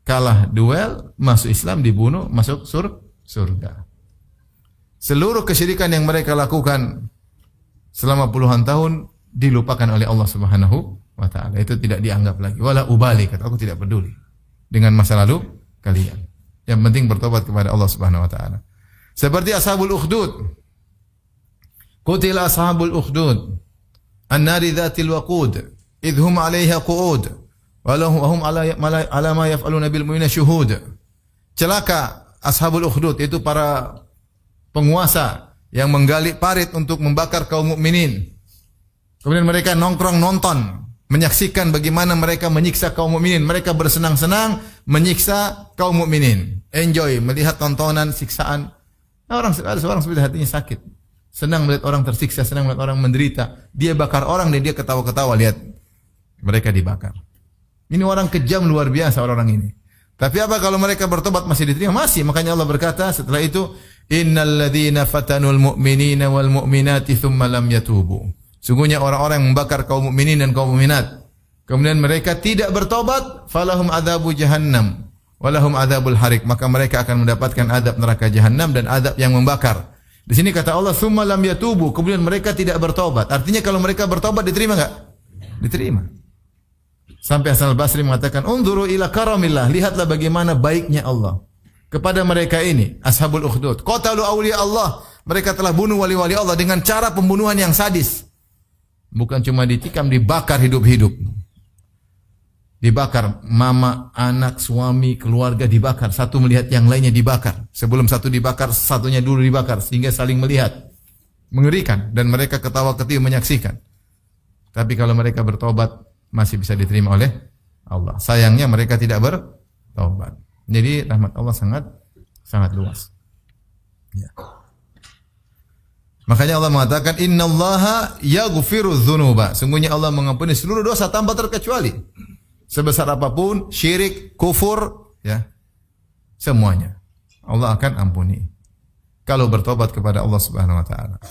Kalah duel, masuk Islam, dibunuh, masuk surga. Seluruh kesyirikan yang mereka lakukan selama puluhan tahun dilupakan oleh Allah Subhanahu wa taala. Itu tidak dianggap lagi. Wala ubali, kata aku tidak peduli dengan masa lalu kalian. Yang penting bertobat kepada Allah Subhanahu wa taala. Seperti ashabul ukhdud. Qutila ashabul ukhdud an-nari dzatil waqud idhum 'alaiha qu'ud wa hum 'ala ma yaf'aluna bil mu'minina syuhud. Celaka ashabul ukhdud, itu para penguasa yang menggali parit untuk membakar kaum mukminin. Kemudian mereka nongkrong nonton, menyaksikan bagaimana mereka menyiksa kaum mukminin. Mereka bersenang-senang menyiksa kaum mukminin. Enjoy melihat tontonan siksaan. Ada seorang seperti hatinya sakit. Senang melihat orang tersiksa, senang melihat orang menderita. Dia bakar orang dan dia ketawa-ketawa lihat mereka dibakar. Ini orang kejam luar biasa orang ini. Tapi apa kalau mereka bertobat masih diterima? Masih. Makanya Allah berkata setelah itu, innal ladzina fatanul mu'minina wal mu'minati tsumma lam yatubu. Sungguhnya orang-orang yang membakar kaum mukminin dan kaum mukminat, kemudian mereka tidak bertobat, falahum adzabu jahannam walahum adzabul harik, maka mereka akan mendapatkan adab neraka jahanam dan adab yang membakar. Di sini kata Allah tsumma lam yatubu, kemudian mereka tidak bertobat. Artinya kalau mereka bertobat diterima enggak? Diterima. Sampai Hasan al-Basri mengatakan, "Unzuru ila karamillah." Lihatlah bagaimana baiknya Allah kepada mereka ini, ashabul ukhdud. Qatalu awliya Allah. Mereka telah bunuh wali-wali Allah dengan cara pembunuhan yang sadis. Bukan cuma ditikam, dibakar hidup-hidup. Dibakar mama, anak, suami, keluarga dibakar. Satu melihat yang lainnya dibakar. Sebelum satu dibakar, satunya dulu dibakar sehingga saling melihat. Mengerikan dan mereka ketawa-ketiwi menyaksikan. Tapi kalau mereka bertobat masih bisa diterima oleh Allah. Sayangnya mereka tidak bertobat. Jadi rahmat Allah sangat luas. Ya. Makanya Allah mengatakan innallaha yaghfiru dzunuba. Sungguhnya Allah mengampuni seluruh dosa tanpa terkecuali. Sebesar apapun, syirik, kufur, ya. Semuanya Allah akan ampuni kalau bertobat kepada Allah Subhanahu wa taala.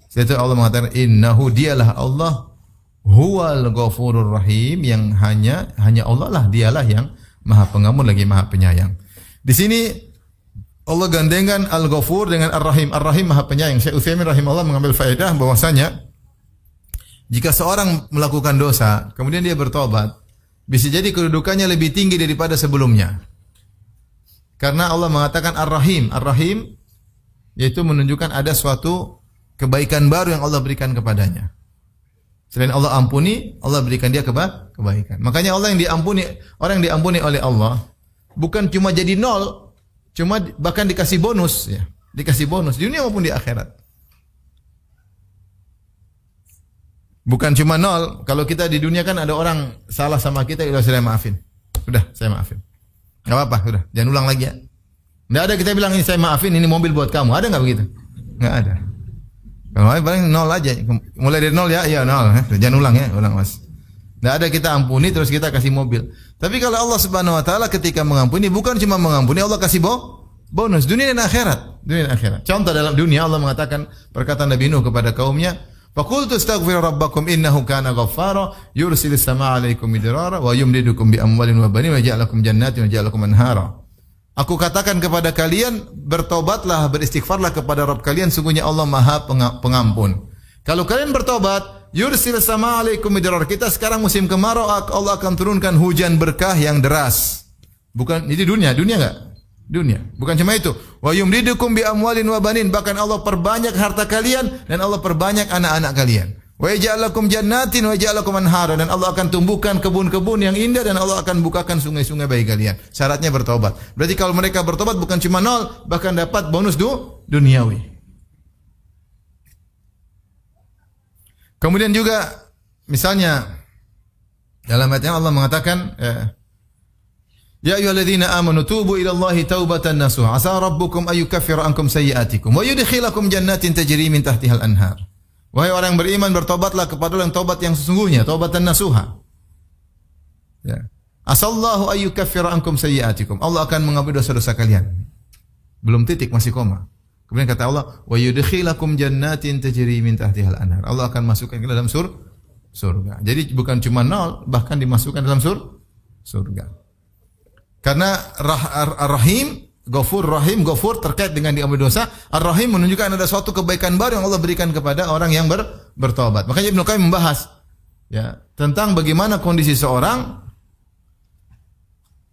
Setelah Allah mengatakan innahu, dialah Allah huwal ghafurur rahim, yang hanya Allah lah, dialah yang Maha Pengampun lagi Maha Penyayang. Di sini Allah gandengkan Al-Ghafur dengan Ar-Rahim. Ar-Rahim Maha Penyayang. Syekh Utsaimin rahimahullah mengambil faedah bahwasanya jika seorang melakukan dosa kemudian dia bertobat, bisa jadi kedudukannya lebih tinggi daripada sebelumnya. Karena Allah mengatakan Ar-Rahim. Ar-Rahim yaitu menunjukkan ada suatu kebaikan baru yang Allah berikan kepadanya. Selain Allah ampuni, Allah berikan dia kebaikan. Makanya orang yang diampuni oleh Allah bukan cuma jadi nol, cuma bahkan dikasih bonus, ya. Dikasih bonus di dunia maupun di akhirat. Bukan cuma nol. Kalau kita di dunia kan ada orang salah sama kita, udah saya maafin. Sudah, saya maafin. Enggak apa-apa, sudah. Jangan ulang lagi ya. Enggak ada kita bilang ini saya maafin, ini mobil buat kamu. Ada enggak begitu? Enggak ada. Kalau paling nol aja. Mulai dari nol ya, iya nol. Jangan ulang ya, ulang Mas. Enggak ada kita ampuni terus kita kasih mobil. Tapi kalau Allah Subhanahu wa taala ketika mengampuni bukan cuma mengampuni, Allah kasih bonus dunia dan akhirat. Dunia dan akhirat. Contoh dalam dunia Allah mengatakan perkataan Nabi Nuh kepada kaumnya, "Faqultu astaghfiru rabbakum innahu kana ghaffara yursilis samaa'a 'alaikum midrara wa yumdidukum bi amwalin wa banin wa yaj'alakum jannatin wa yaj'alakum anhara." Aku katakan kepada kalian, bertobatlah, beristighfarlah kepada Rabb kalian, sungguhnya Allah Maha Pengampun. Kalau kalian bertobat, yursil sama alaikum midrar. Kita sekarang musim kemarau, Allah akan turunkan hujan berkah yang deras. Bukan ini dunia enggak? Dunia. Bukan cuma itu. Wa yumdidukum bi amwalin wa banin, bahkan Allah perbanyak harta kalian dan Allah perbanyak anak-anak kalian. Wa yaj'al lakum jannatin wa yaj'al lakum anhara, dan Allah akan tumbuhkan kebun-kebun yang indah dan Allah akan bukakan sungai-sungai bagi kalian. Syaratnya bertobat. Berarti kalau mereka bertobat bukan cuma 0, bahkan dapat bonus duniawi. Kemudian juga misalnya dalam ayat yang Allah mengatakan Ya ayyuhalladzina amanu tubu ila Allahi taubatan nasuha asa rabbukum ayyukaffira ankum sayyi'atikum wa yudkhilakum jannatin tajri min tahtihal anhar. Wahai orang yang beriman, bertobatlah kepada Allah yang taubat yang sesungguhnya, taubatan nasuha. Ya. Asallahu ayyukaffira ankum sayyi'atikum. Allah akan mengampuni dosa-dosa kalian. Belum titik, masih koma. Kemudian kata Allah, wa yudkhilakum jannatin tajri min tahtihal anhar. Allah akan masukkan ke dalam surga. Jadi bukan cuma 0, bahkan dimasukkan dalam surga. Karena Ar-Rahim, Ghafur Rahim, Ghafur terkait dengan diampuni dosa, Ar-Rahim menunjukkan ada suatu kebaikan baru yang Allah berikan kepada orang yang bertobat. Makanya Ibnu Qayyim membahas ya tentang bagaimana kondisi seorang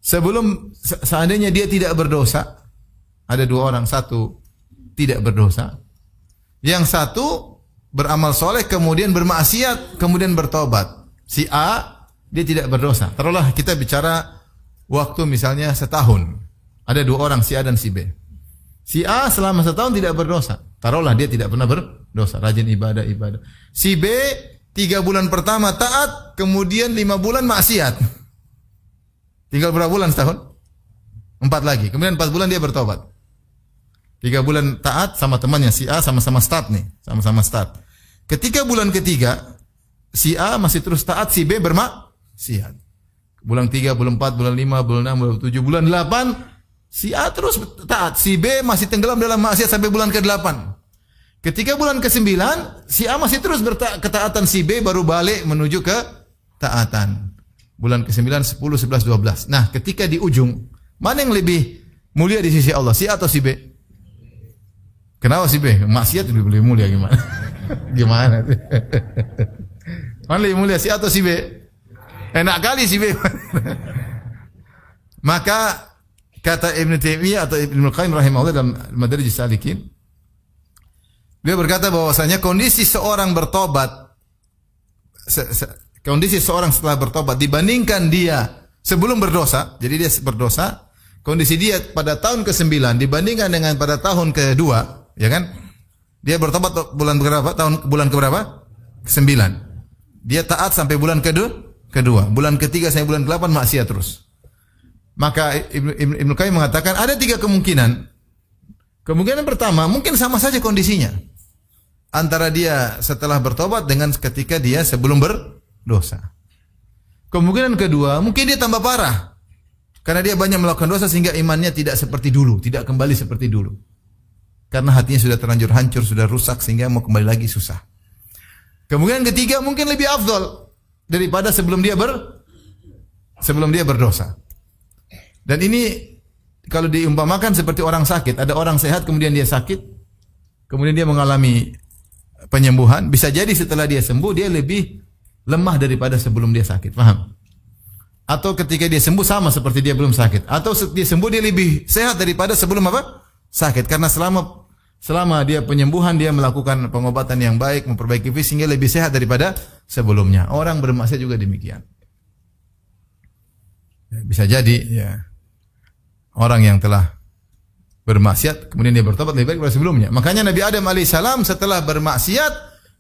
sebelum seandainya dia tidak berdosa. Ada 2 orang, satu tidak berdosa, yang satu beramal soleh kemudian bermaksiat kemudian bertobat. Si A dia tidak berdosa. Taruhlah kita bicara waktu misalnya setahun. Ada 2 orang, si A dan si B. Si A selama setahun tidak berdosa. Taruhlah dia tidak pernah berdosa, rajin ibadah. Si B 3 bulan pertama taat, kemudian 5 bulan maksiat. Tinggal berapa bulan setahun? 4 lagi. Kemudian 4 bulan dia bertobat. 3 bulan taat sama temannya, si A sama-sama start nih. Sama-sama start. Ketika bulan ketiga, si A masih terus taat, si B bermaksiat. Bulan 3, bulan 4, bulan 5, bulan 6, bulan 7, bulan 8, si A terus taat. Si B masih tenggelam dalam maksiat sampai bulan ke-8. Ketika bulan ke-9, si A masih terus ketaatan, si B baru balik menuju ke taatan. Bulan ke-9, 10, 11, 12. Nah, ketika di ujung, mana yang lebih mulia di sisi Allah, si A atau si B? Kenapa si B? Maksiat lebih mulia gimana? Gimana? Mana lebih mulia, si A atau si B? Enak kali si B. Maka kata Ibnu Taimiyah atau Ibnu Qayyim rahimahullah dalam Madarijus Salikin, dia berkata bahwasanya kondisi seorang bertobat, kondisi seorang setelah bertobat dibandingkan dia sebelum berdosa, jadi dia berdosa, kondisi dia pada tahun ke-9 dibandingkan dengan pada tahun ke-2, ya kan? Dia bertobat bulan berapa? Bulan ke berapa? Ke-9. Dia taat sampai bulan kedua, bulan ketiga sampai bulan ke-8 maksiat terus. Maka Ibnu Qayyim mengatakan ada 3 kemungkinan. Kemungkinan pertama, mungkin sama saja kondisinya antara dia setelah bertobat dengan ketika dia sebelum berdosa. Kemungkinan kedua, mungkin dia tambah parah karena dia banyak melakukan dosa sehingga imannya tidak seperti dulu, tidak kembali seperti dulu. Karena hatinya sudah terlanjur hancur, sudah rusak sehingga mau kembali lagi susah. Kemungkinan ketiga, mungkin lebih afdal daripada sebelum dia berdosa. Dan ini kalau diumpamakan seperti orang sakit, ada orang sehat kemudian dia sakit, kemudian dia mengalami penyembuhan, bisa jadi setelah dia sembuh dia lebih lemah daripada sebelum dia sakit, paham? Atau ketika dia sembuh sama seperti dia belum sakit, atau dia sembuh dia lebih sehat daripada sebelum sakit, karena selama dia penyembuhan dia melakukan pengobatan yang baik, memperbaiki fisik sehingga lebih sehat daripada sebelumnya. Orang bermaksiat juga demikian. Ya, bisa jadi ya orang yang telah bermaksiat kemudian dia bertobat lebih baik daripada sebelumnya. Makanya Nabi Adam alaihissalam setelah bermaksiat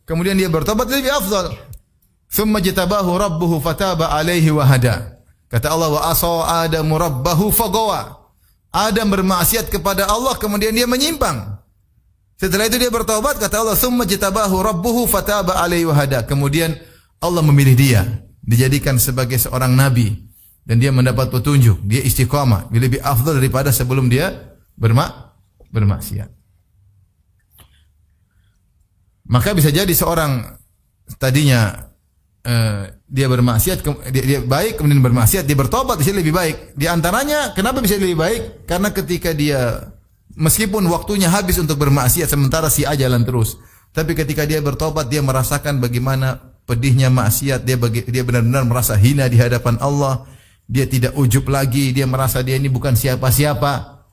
kemudian dia bertobat lebih afdal. Tsumma jatabahu rabbuhu fataba alaihi wa hada. Kata Allah, wa asa Adamu rabbahu fagawa. Adam bermaksiat kepada Allah kemudian dia menyimpang. Setelah itu dia bertaubat, kata Allah, tsumma jatabahu rabbuhu fataba alaihi wa hada. Kemudian Allah memilih dia, dijadikan sebagai seorang nabi dan dia mendapat petunjuk, dia istiqamah, dia lebih afdal daripada sebelum dia bermaksiat. Maka bisa jadi seorang tadinya dia bermaksiat, dia baik kemudian bermaksiat, dia bertobat, dia lebih baik. Di antaranya kenapa bisa lebih baik? Karena ketika dia meskipun waktunya habis untuk bermaksiat sementara si A jalan terus, Tapi ketika dia bertobat, dia merasakan bagaimana pedihnya maksiat, dia benar-benar merasa hina di hadapan Allah. Dia tidak ujub lagi, dia merasa dia ini bukan siapa-siapa.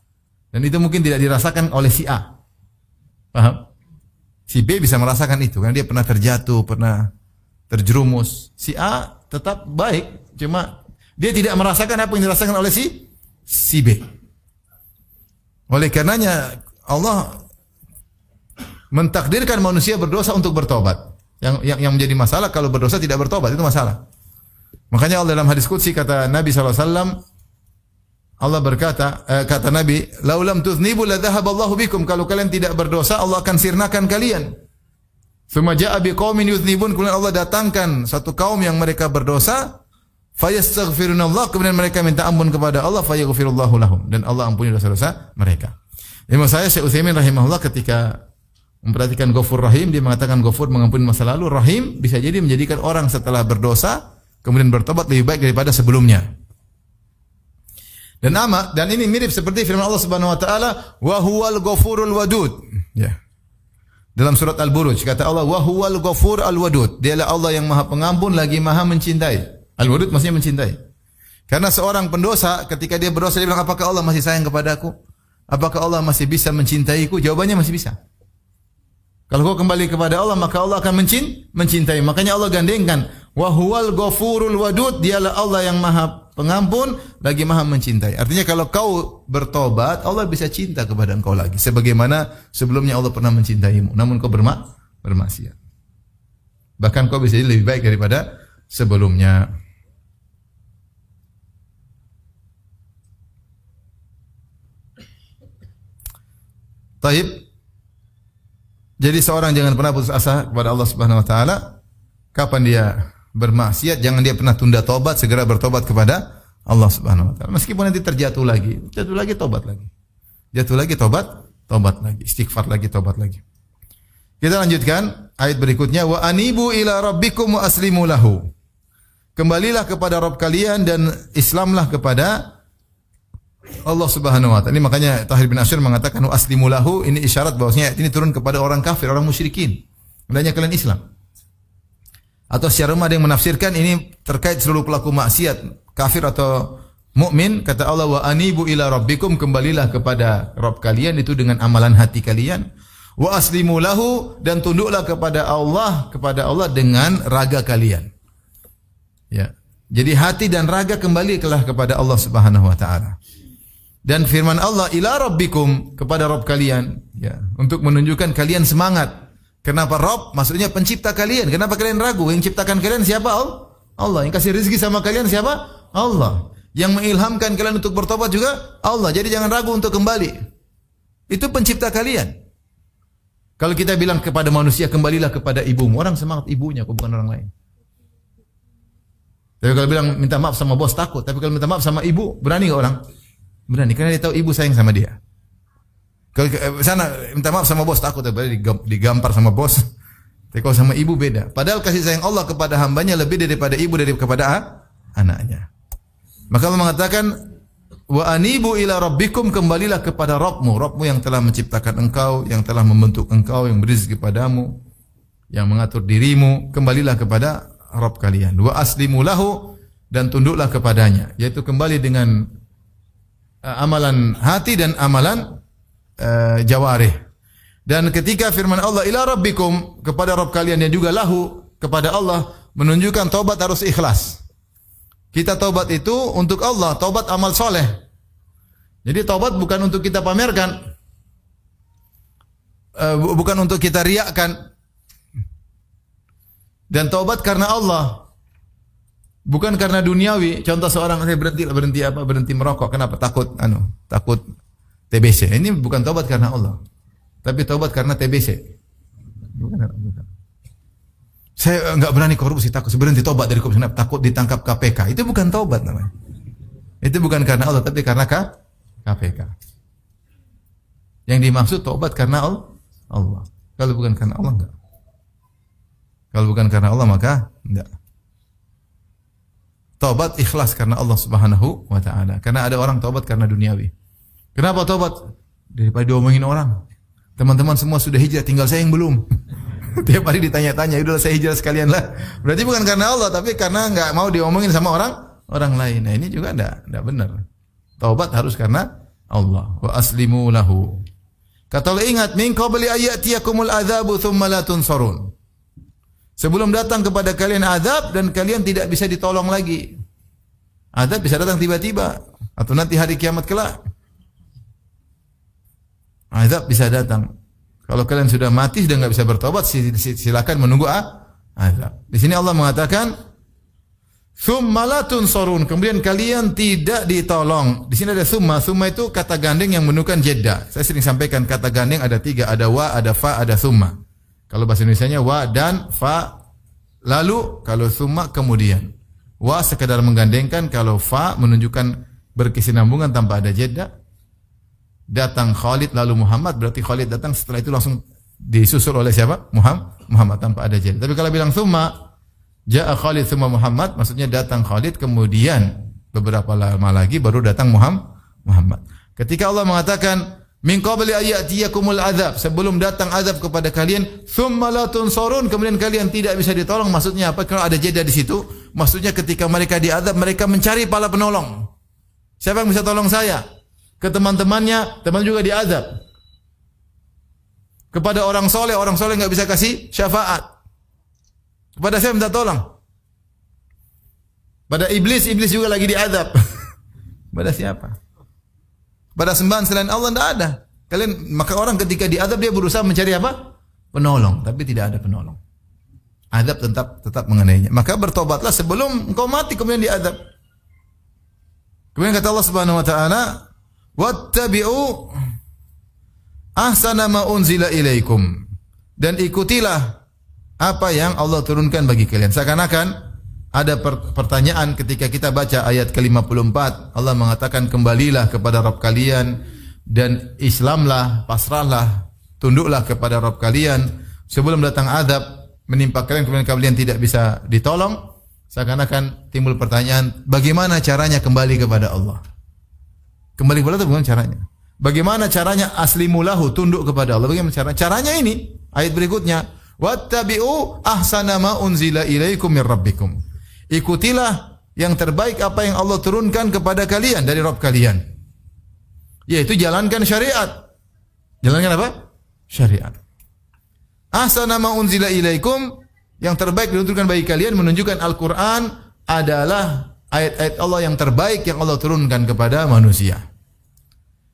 Dan itu mungkin tidak dirasakan oleh si A. Paham? Si B bisa merasakan itu karena dia pernah terjatuh, pernah terjerumus. Si A tetap baik, cuma dia tidak merasakan apa yang dirasakan oleh si B. Oleh karenanya Allah mentakdirkan manusia berdosa untuk bertobat. Yang menjadi masalah kalau berdosa tidak bertobat, itu masalah. Makanya Allah dalam hadis qudsi kata Nabi SAW, Allah berkata, kata Nabi, "Laulam tuznibu la dhahaballahu bikum." Kalau kalian tidak berdosa, Allah akan sirnakan kalian. Tsumma jaa biqaumin yuznibun, kemudian Allah datangkan satu kaum yang mereka berdosa, fayastaghfirunallah, kemudian mereka minta ampun kepada Allah, fayaghfirullahu lahum, dan Allah ampuni dosa-dosa mereka. Imam saya Syekh Utsaimin rahimahullah ketika memperhatikan Ghafur Rahim, dia mengatakan Ghafur mengampuni masa lalu, Rahim bisa jadi menjadikan orang setelah berdosa kemudian bertobat lebih baik daripada sebelumnya. Dan ini mirip seperti firman Allah Subhanahu wa taala, wa huwal ghafurul wadud. Ya. Dalam surat Al-Buruj kata Allah, wa huwal ghafur al-wadud. Dialah Allah yang Maha Pengampun lagi Maha mencintai. Al-Wadud maksudnya mencintai. Karena seorang pendosa ketika dia berdosa dia bilang, apakah Allah masih sayang kepadaku? Apakah Allah masih bisa mencintaiku? Jawabannya masih bisa. Kalau kau kembali kepada Allah, maka Allah akan mencintai. Makanya Allah gandengkan, wa huwal ghafurul wadud, dialah Allah yang Maha Pengampun lagi Maha mencintai. Artinya kalau kau bertobat, Allah bisa cinta kepada engkau lagi sebagaimana sebelumnya Allah pernah mencintaimu. Namun kau bermaksiat. Bahkan kau bisa jadi lebih baik daripada sebelumnya. Taib. Jadi seorang jangan pernah putus asa kepada Allah Subhanahu wa taala. Kapan dia bermaksiat, jangan dia pernah tunda tobat, segera bertobat kepada Allah Subhanahu wa taala. Meskipun nanti terjatuh lagi tobat lagi. Jatuh lagi tobat lagi, istighfar lagi, tobat lagi. Kita lanjutkan ayat berikutnya, wa anibu ila rabbikum wa aslimu lahu. Kembalilah kepada Rabb kalian dan Islamlah kepada Allah Subhanahu wa taala. Ini makanya Tahir bin Asyir mengatakan wa aslimu lahu, ini isyarat bahwasanya ini turun kepada orang kafir, orang musyrikin. Hendaknya kalian Islam. Atau secara umum ada yang menafsirkan ini terkait seluruh pelaku maksiat, kafir atau mukmin. Kata Allah, wa anibu ila rabbikum, kembalilah kepada Rabb kalian itu dengan amalan hati kalian. Wa aslimu lahu, dan tunduklah kepada Allah dengan raga kalian. Ya. Jadi hati dan raga kembalilah kepada Allah Subhanahu wa taala. Dan firman Allah, ila rabbikum, kepada Rabb kalian, ya, untuk menunjukkan kalian semangat. Kenapa Rabb? Maksudnya pencipta kalian. Kenapa kalian ragu? Yang ciptakan kalian siapa? Allah. Yang kasih rezeki sama kalian siapa? Allah. Yang mengilhamkan kalian untuk bertobat juga Allah. Jadi jangan ragu untuk kembali. Itu pencipta kalian. Kalau kita bilang kepada manusia, kembalilah kepada ibumu, orang semangat ibunya, kok bukan orang lain. Tapi kalau bilang minta maaf sama bos, takut. Tapi kalau minta maaf sama ibu, berani gak orang? Berani, karena dia tahu ibu sayang sama dia. Kalau sana minta maaf sama bos, takut digampar sama bos. Tapi kalau sama ibu beda. Padahal kasih sayang Allah kepada hambanya lebih daripada ibu kepada anaknya. Maka Allah mengatakan, wa anibu ila rabbikum, kembalilah kepada Rabbmu yang telah menciptakan engkau, yang telah membentuk engkau, yang beri rezeki padamu, yang mengatur dirimu. Kembalilah kepada Rabb kalian. Wa aslimu lahu, dan tunduklah kepadanya, yaitu kembali dengan amalan hati dan amalan jawarih. Dan ketika firman Allah ila rabbikum, kepada Rabb kalian, dan juga lahu, kepada Allah, menunjukkan taubat harus ikhlas. Kita taubat itu untuk Allah, taubat amal soleh. Jadi taubat bukan untuk kita pamerkan, bukan untuk kita riakkan. Dan taubat karena Allah, bukan karena duniawi. Contoh seorang saya berhenti merokok. Kenapa? Takut TBC. Ini bukan taubat karena Allah, tapi taubat karena TBC. Bukan. Saya enggak berani korupsi, takut berhenti taubat dari korupsi, takut ditangkap KPK. Itu bukan taubat namanya. Itu bukan karena Allah, tapi karena KPK. Yang dimaksud taubat karena Allah. Kalau bukan karena Allah, enggak. Kalau bukan karena Allah, maka enggak. Taubat ikhlas karena Allah Subhanahu wa taala. Karena ada orang taubat karena duniawi. Kenapa taubat? Daripada diomongin orang. Teman-teman semua sudah hijrah, tinggal saya yang belum. Tiap hari ditanya-tanya, udah saya hijrah sekalian lah. Berarti bukan karena Allah, tapi karena nggak mau diomongin sama orang lain. Nah ini juga enggak benar. Taubat harus karena Allah. Wa aslimu lahu. Kata Allah, ingat, min qabli ayyatiyakumul adzabu thumma la tunsarun. Sebelum datang kepada kalian azab dan kalian tidak bisa ditolong lagi. Azab bisa datang tiba-tiba atau nanti hari kiamat kelak. Azab bisa datang. Kalau kalian sudah mati sudah enggak bisa bertobat, silakan menunggu azab. Di sini Allah mengatakan tsumma la tunsarun, kemudian kalian tidak ditolong. Di sini ada summa. Summa itu kata gandeng yang menunjukkan jeda. Saya sering sampaikan kata gandeng ada 3, ada wa, ada fa, ada summa. Kalau bahasa Indonesianya wa dan fa lalu, kalau summa kemudian. Wa sekedar menggandengkan, kalau fa menunjukkan berkesinambungan tanpa ada jeda. Datang Khalid lalu Muhammad, berarti Khalid datang setelah itu langsung disusul oleh siapa? Muhammad tanpa ada jeda. Tapi kalau bilang summa ja'a Khalid summa Muhammad, maksudnya datang Khalid kemudian beberapa lama lagi baru datang Muhammad. Ketika Allah mengatakan min qabli ayyatiyakumul azab, sebelum datang azab kepada kalian, tsumma la tunsarun, kemudian kalian tidak bisa ditolong, maksudnya apa? Kalau ada jeda di situ, maksudnya ketika mereka diazab mereka mencari para penolong. Siapa yang bisa tolong saya? Ke teman-temannya, teman juga diazab. Kepada orang soleh enggak bisa kasih syafaat. Kepada saya minta tolong. Pada iblis juga lagi diazab. Pada siapa? Pada sembahan selain Allah tidak ada. Maka orang ketika diazab dia berusaha mencari apa? Penolong, tapi tidak ada penolong. Azab tetap mengenainya. Maka bertobatlah sebelum engkau mati kemudian diazab. Kemudian kata Allah Subhanahu wa taala, wattabi'u ahsana ma unzila ilaikum, dan ikutilah apa yang Allah turunkan bagi kalian. Seakan-akan ada pertanyaan ketika kita baca ayat ke-54. Allah mengatakan kembalilah kepada Rabb kalian dan Islamlah, pasrahlah, tunduklah kepada Rabb kalian sebelum datang azab menimpa kalian kemudian kalian tidak bisa ditolong. Seakan-akan timbul pertanyaan, bagaimana caranya kembali kepada Allah? Kembali kepada Allah bagaimana caranya? Bagaimana caranya aslimu lahu, tunduk kepada Allah? Bagaimana caranya? Caranya ini, ayat berikutnya, wattabi'u ahsana ma unzila ilaikum min rabbikum. Ikutilah yang terbaik apa yang Allah turunkan kepada kalian dari Rabb kalian. Yaitu jalankan syariat. Jalankan apa? Syariat. Ahsana ma unzila ilaikum, yang terbaik diturunkan bagi kalian, menunjukkan Al-Quran adalah ayat-ayat Allah yang terbaik yang Allah turunkan kepada manusia.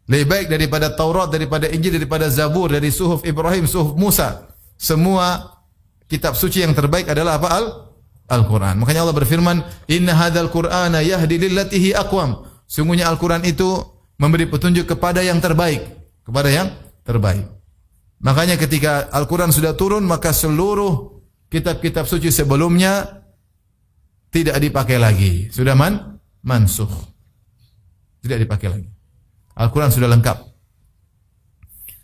Lebih baik daripada Taurat, daripada Injil, daripada Zabur, dari suhuf Ibrahim, suhuf Musa. Semua kitab suci yang terbaik adalah apa? Al-Quran. Makanya Allah berfirman, inna hadzal Qur'ana yahdi lillati hi aqwam. Sungguhnya Al-Quran itu memberi petunjuk kepada yang terbaik. Kepada yang terbaik. Makanya ketika Al-Quran sudah turun, maka seluruh kitab-kitab suci sebelumnya tidak dipakai lagi. Sudah mansukh. Tidak dipakai lagi. Al-Quran sudah lengkap.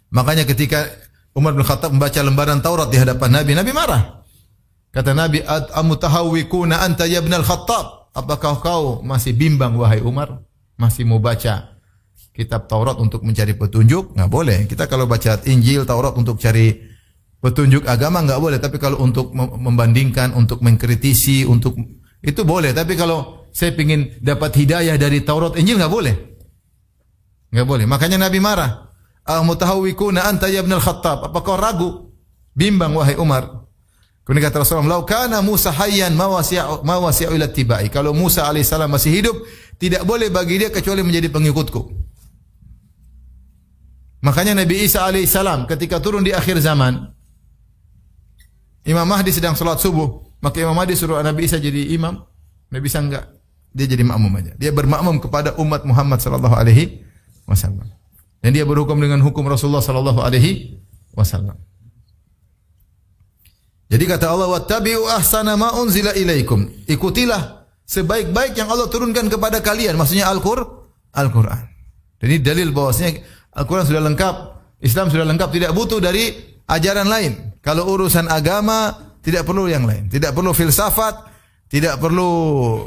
Makanya ketika Umar bin Khattab membaca lembaran Taurat di hadapan Nabi, Nabi marah. Kata Nabi, amutahawwikuna anta ya ibnal Khattab? Apakah kau masih bimbang wahai Umar? Masih mau baca kitab Taurat untuk mencari petunjuk? Enggak boleh. Kita kalau baca Injil, Taurat untuk cari petunjuk agama enggak boleh, tapi kalau untuk membandingkan, untuk mengkritisi, untuk itu boleh. Tapi kalau saya ingin dapat hidayah dari Taurat, Injil enggak boleh. Enggak boleh. Makanya Nabi marah. Mutahawwikuna anta ya ibnal Khattab? Apa kau ragu? Bimbang wahai Umar. Kemudian kata Rasulullah, "Lau kana Musa hayyan ma wasi'a ila tibai." Kalau Musa alaihissalam masih hidup, tidak boleh bagi dia kecuali menjadi pengikutku. Makanya Nabi Isa alaihissalam ketika turun di akhir zaman, Imam Mahdi sedang salat subuh, maka Imam Mahdi suruh Nabi Isa jadi imam. Nabi Isa enggak, dia jadi makmum aja. Dia bermakmum kepada umat Muhammad sallallahu alaihi wasallam. Dan dia berhukum dengan hukum Rasulullah sallallahu alaihi wasallam. Jadi kata Allah, wattabi'u ahsana ma unzila ilaikum. Ikutilah sebaik-baik yang Allah turunkan kepada kalian, maksudnya Al-Quran. Jadi dalil bahwasanya Al-Quran sudah lengkap, Islam sudah lengkap, tidak butuh dari ajaran lain. Kalau urusan agama tidak perlu yang lain, tidak perlu filsafat, tidak perlu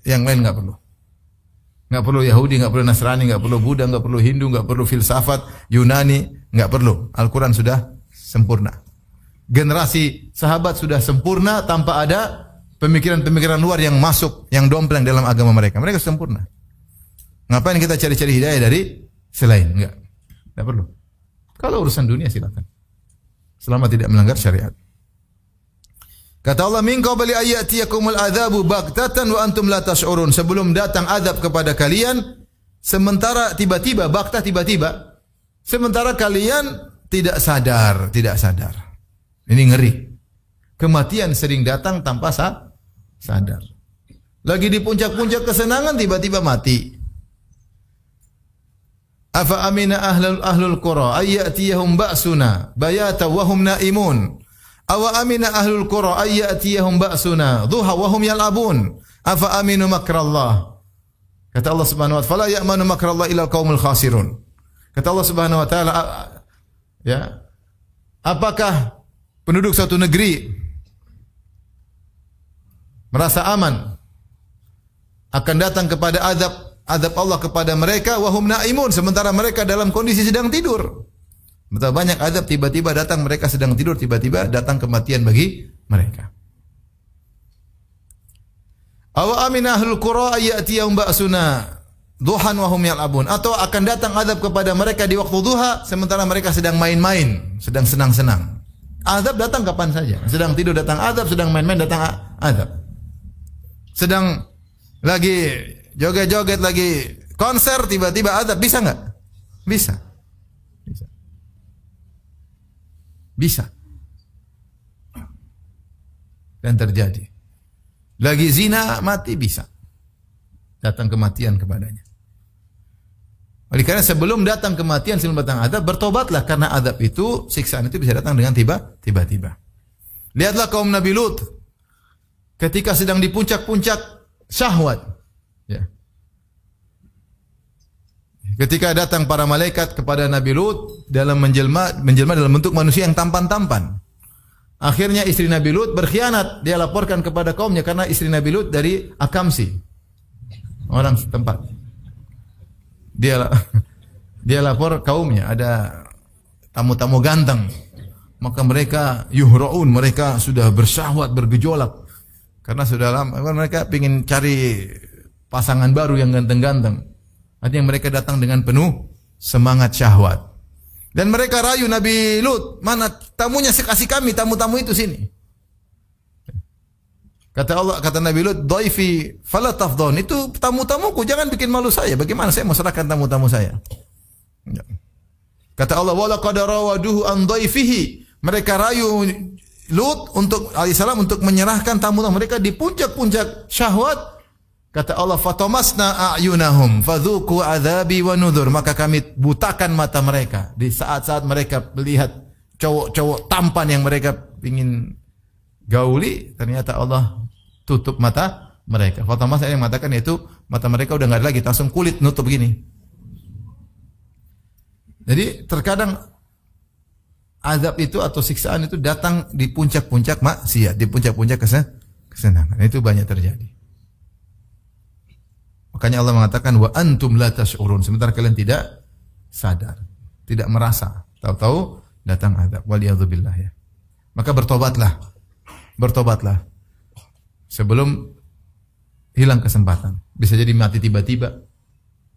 yang lain, enggak perlu. Enggak perlu Yahudi, enggak perlu Nasrani, enggak perlu Buddha, enggak perlu Hindu, enggak perlu filsafat Yunani, enggak perlu. Al-Quran sudah sempurna. generasi sahabat sudah sempurna tanpa ada pemikiran-pemikiran luar yang masuk, yang dompleng dalam agama mereka. Mereka sempurna. Ngapain kita cari-cari hidayah dari selain? Enggak. Tidak perlu. Kalau urusan dunia silakan. Selama tidak melanggar syariat. Kata Allah, min qabli ayyatiyakumul adzabu baghtatan wa antum la tash'urun. Sebelum datang azab kepada kalian, sementara tiba-tiba, baghtah tiba-tiba, sementara kalian tidak sadar. Ini ngeri. Kematian sering datang tanpa sadar. Lagi di puncak-puncak kesenangan tiba-tiba mati. Afa amina ahlul qura ayyatiyahum ba'suna bayata wa hum naimun. Awa amina ahlul qura ayyatiyahum ba'suna dhuha wa hum yal'abun. Afa aminu makrallah. Kata Allah Subhanahu wa taala, fala ya'manu makrallah illa al-qaumul khasirun. Kata Allah Subhanahu wa taala, ya. Apakah penduduk suatu negeri merasa aman akan datang kepada azab Allah kepada mereka wahum naimun, sementara mereka dalam kondisi sedang tidur. Betapa banyak azab tiba-tiba datang, mereka sedang tidur, tiba-tiba datang kematian bagi mereka. Awa amina ahlul qura ayyatiyahum ba'suna duhan wa hum yal'abun. Atau akan datang azab kepada mereka di waktu duha sementara mereka sedang main-main, sedang senang-senang. Azab datang kapan saja. Sedang tidur datang azab, sedang main-main datang azab. Sedang lagi joget-joget, lagi konser, tiba-tiba azab. Bisa enggak? Bisa. Dan terjadi. Lagi zina, mati, bisa. Datang kematian kepadanya. Oleh karena sebelum datang kematian, sebelum datang azab, bertobatlah, karena azab itu, siksaan itu bisa datang dengan tiba-tiba. Lihatlah kaum Nabi Lut ketika sedang di puncak-puncak syahwat. Ya. Ketika datang para malaikat kepada Nabi Lut dalam menjelma dalam bentuk manusia yang tampan-tampan. Akhirnya istri Nabi Lut berkhianat, dia laporkan kepada kaumnya karena istri Nabi Lut dari Akamsi, orang setempat. Dia lapor kaumnya ada tamu-tamu ganteng. Maka mereka yuhra'un, mereka sudah bersyahwat, bergejolak. Karena sudah lama mereka ingin cari pasangan baru yang ganteng-ganteng. Artinya mereka datang dengan penuh semangat syahwat. Dan mereka rayu Nabi Lut, mana tamunya, kasih kami tamu-tamu itu sini. Kata Nabi Lut, "Dhaifi fala tafdhon." Itu tamu-tamuku, jangan bikin malu saya. Bagaimana saya mau serahkan tamu-tamu saya? Kata Allah, "Wa laqad rawaduhu an dhaifihi." Mereka rayu Lut alaihissalam untuk menyerahkan tamu-tamu mereka di puncak-puncak syahwat. Kata Allah, "Fatamasna a'yunahum fadzuqu 'adzabi wa nudhur." Maka kami butakan mata mereka di saat-saat mereka melihat cowok-cowok tampan yang mereka ingin gauli, ternyata Allah tutup mata mereka. Fatamasna yang mengatakan itu mata mereka udah enggak ada lagi, langsung kulit nutup gini. Jadi terkadang azab itu atau siksaan itu datang di puncak-puncak maksiat, di puncak-puncak kesenangan. Itu banyak terjadi. Makanya Allah mengatakan wa antum la tash'urun, sementara kalian tidak sadar, tidak merasa, tahu-tahu datang azab. Waliyadzubillah ya. Maka bertobatlah sebelum hilang kesempatan. Bisa jadi mati tiba-tiba,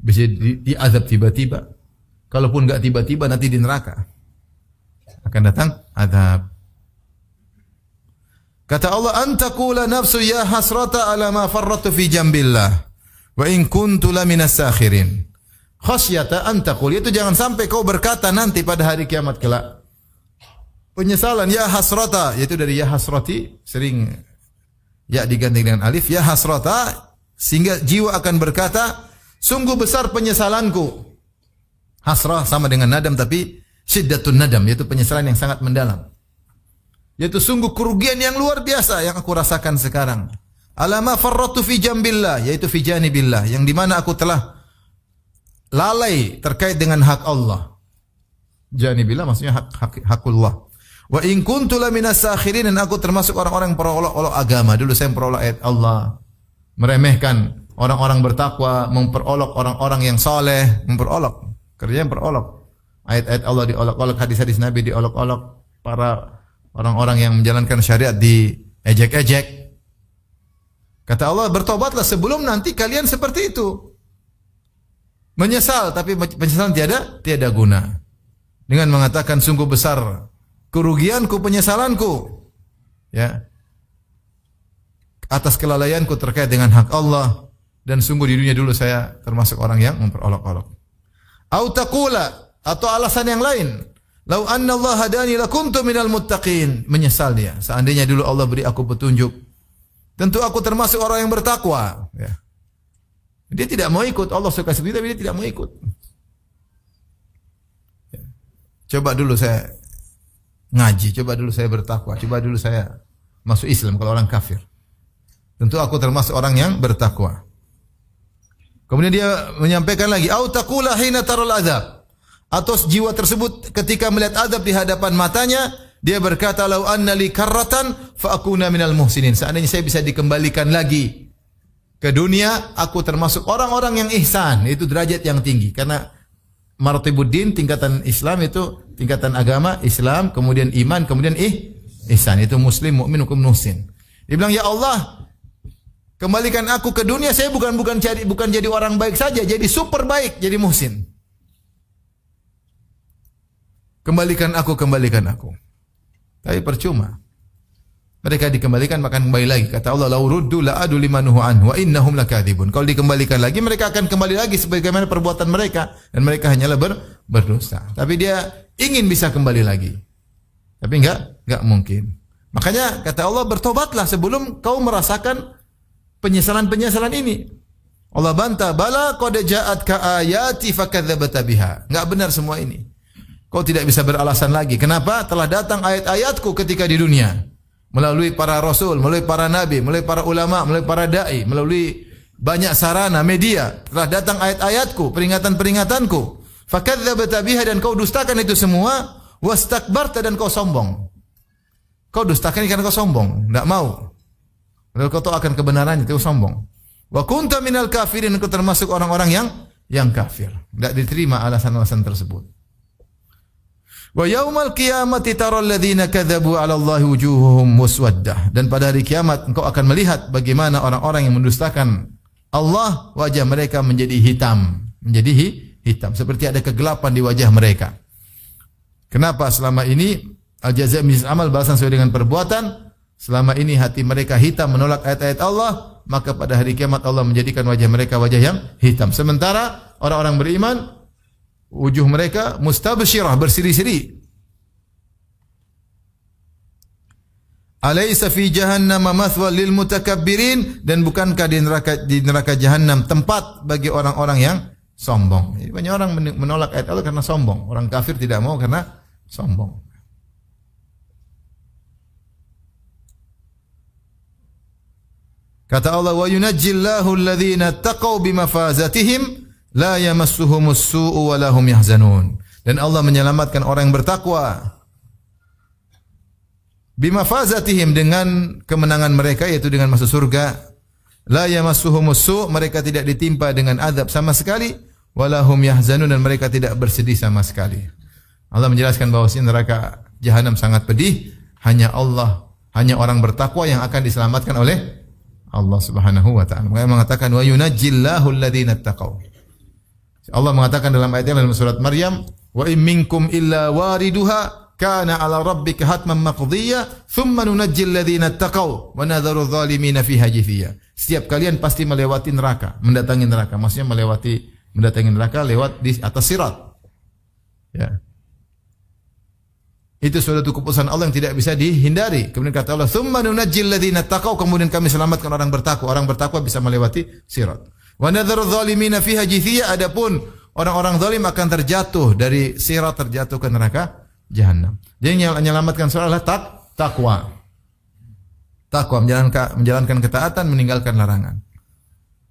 bisa diazab tiba-tiba. Kalaupun enggak tiba-tiba, nanti di neraka akan datang azab. Kata Allah, "Antaqula nafsu ya hasrata ala ma farratu fi jambillah. Wa in kuntu laminas sakhirin." Khasyata an taqul, itu jangan sampai kau berkata nanti pada hari kiamat kelak. Penyesalan, ya hasrata, yaitu dari ya hasrati, sering ya diganti dengan alif, ya hasrata, sehingga jiwa akan berkata, sungguh besar penyesalanku. Hasrah sama dengan nadam, tapi syiddatun nadam, yaitu penyesalan yang sangat mendalam. Yaitu sungguh kerugian yang luar biasa yang aku rasakan sekarang. Alama farratu fi jambillah, yaitu fi janibillah, yang dimana aku telah lalai terkait dengan hak Allah. Janibillah maksudnya hakullah. Wa in kuntu laminas sakhirin, dan aku termasuk orang-orang yang perolok-olok agama. Dulu saya memperolok ayat Allah, meremehkan orang-orang bertakwa, memperolok orang-orang yang saleh, memperolok. Kerjanya memperolok. Ayat-ayat Allah diolok-olok, hadis-hadis Nabi diolok-olok, para orang-orang yang menjalankan syariat diejek-ejek. Kata Allah, bertobatlah sebelum nanti kalian seperti itu. Menyesal, tapi penyesalan tiada guna. Dengan mengatakan sungguh besar kerugianku, penyesalanku, ya, atas kelalaianku terkait dengan hak Allah, dan sungguh di dunia dulu saya termasuk orang yang memperolok-olok. Au taqula, atau alasan yang lain, lau anna Allah hadani lakuntu minal muttaqin. Menyesal dia, seandainya dulu Allah beri aku petunjuk, tentu aku termasuk orang yang bertakwa, ya. Dia tidak mau ikut, Allah suka seperti itu, tapi dia tidak mau ikut. Ya. Coba dulu saya ngaji, coba dulu saya bertakwa, coba dulu saya masuk Islam kalau orang kafir. Tentu aku termasuk orang yang bertakwa. Kemudian dia menyampaikan lagi, au taqula hina taral azab. Atau jiwa tersebut ketika melihat azab di hadapan matanya, dia berkata, lau anna li karratan fa akuna minal muhsinin. Seandainya saya bisa dikembalikan lagi ke dunia, aku termasuk orang-orang yang ihsan. Itu derajat yang tinggi. Karena maratibuddin, tingkatan Islam itu tingkatan agama, Islam, kemudian iman, kemudian ihsan. Itu muslim, mukmin, hukum, muhsin. Dia bilang, ya Allah, kembalikan aku ke dunia, saya bukan jadi orang baik saja, jadi super baik, jadi muhsin. Kembalikan aku. Tapi percuma. Mereka dikembalikan maka kembali lagi. Kata Allah, lau ruddu la'adu limanuhu anhu wa innahum lakadzibun. Kalau dikembalikan lagi, mereka akan kembali lagi sebagaimana perbuatan mereka, dan mereka hanyalah berdosa. Tapi dia ingin bisa kembali lagi. Tapi enggak mungkin. Makanya kata Allah, bertobatlah sebelum kau merasakan penyesalan-penyesalan ini. Allah bantah, bala qad ja'atka ayati fakadzdzabta biha. Enggak benar semua ini. Kau tidak bisa beralasan lagi. Kenapa? Telah datang ayat-ayatku ketika di dunia. Melalui para rasul, melalui para nabi, melalui para ulama, melalui para dai, melalui banyak sarana media. Telah datang ayat-ayatku, peringatan-peringatanku. Fakadzdzabta biha, dan kau dustakan itu semua. Wastakbarta, dan kau sombong. Kau dustakan karena kau sombong, enggak mau. Padahal kau tahu akan kebenarannya, itu sombong. Wa kunta minal kafirin, kau termasuk orang-orang yang kafir. Enggak diterima alasan-alasan tersebut. Wa yaumal qiyamati taral ladzina kadzabu 'ala Allahi wujuhuhum muswaddah. Dan pada hari kiamat engkau akan melihat bagaimana orang-orang yang mendustakan Allah, wajah mereka menjadi hitam, seperti ada kegelapan di wajah mereka. Kenapa? Selama ini al-jazaa' min amal, balasan sesuai dengan perbuatan. Selama ini hati mereka hitam menolak ayat-ayat Allah, maka pada hari kiamat Allah menjadikan wajah mereka wajah yang hitam. Sementara orang-orang beriman, wujuh mereka mustabsyirah, berseri-seri. Alaysa fi jahannam mathwal lil mutakabbirin, dan bukankah di neraka jahanam tempat bagi orang-orang yang sombong. Jadi banyak orang menolak ayat Allah karena sombong. Orang kafir tidak mau karena sombong. Kata Allah, wa yunajjillahu alladhina taqaw bimafazatihim la yamassuhumus su'u wa lahum yahzanun. Dan Allah menyelamatkan orang yang bertakwa bimafazatihim, dengan kemenangan mereka, yaitu dengan masuk surga. La yamassuhumus su', mereka tidak ditimpa dengan azab sama sekali, wa lahum yahzanun, dan mereka tidak bersedih sama sekali. Allah menjelaskan bahwa neraka jahanam sangat pedih. Hanya orang bertakwa yang akan diselamatkan oleh Allah Subhanahu wa taala. Makanya mengatakan wa yunajjillahu alladhina taqaw. Allah mengatakan dalam ayat yang dalam surat Maryam, wa in minkum illa wariduha kana 'ala rabbika hatman maqdiyya thumma nunajjil ladzina taqaw wa nadharu adh-dhalimina fiha jithiya. Setiap kalian pasti melewati neraka, mendatangi neraka. Maksudnya mendatangi neraka lewat di atas sirat. Ya. Itu suatu keputusan Allah yang tidak bisa dihindari. Kemudian kata Allah, thumma nunajjil ladzina taqaw, kemudian kami selamatkan orang bertakwa. Orang bertakwa bisa melewati sirat. Wa nadharu adh-dhalimina fiha jithiya, adapun orang-orang zalim akan terjatuh dari sirat, terjatuh ke neraka jahanam. Jadi yang menyelamatkan seorang adalah takwa. Takwa, menjalankan ketaatan, meninggalkan larangan.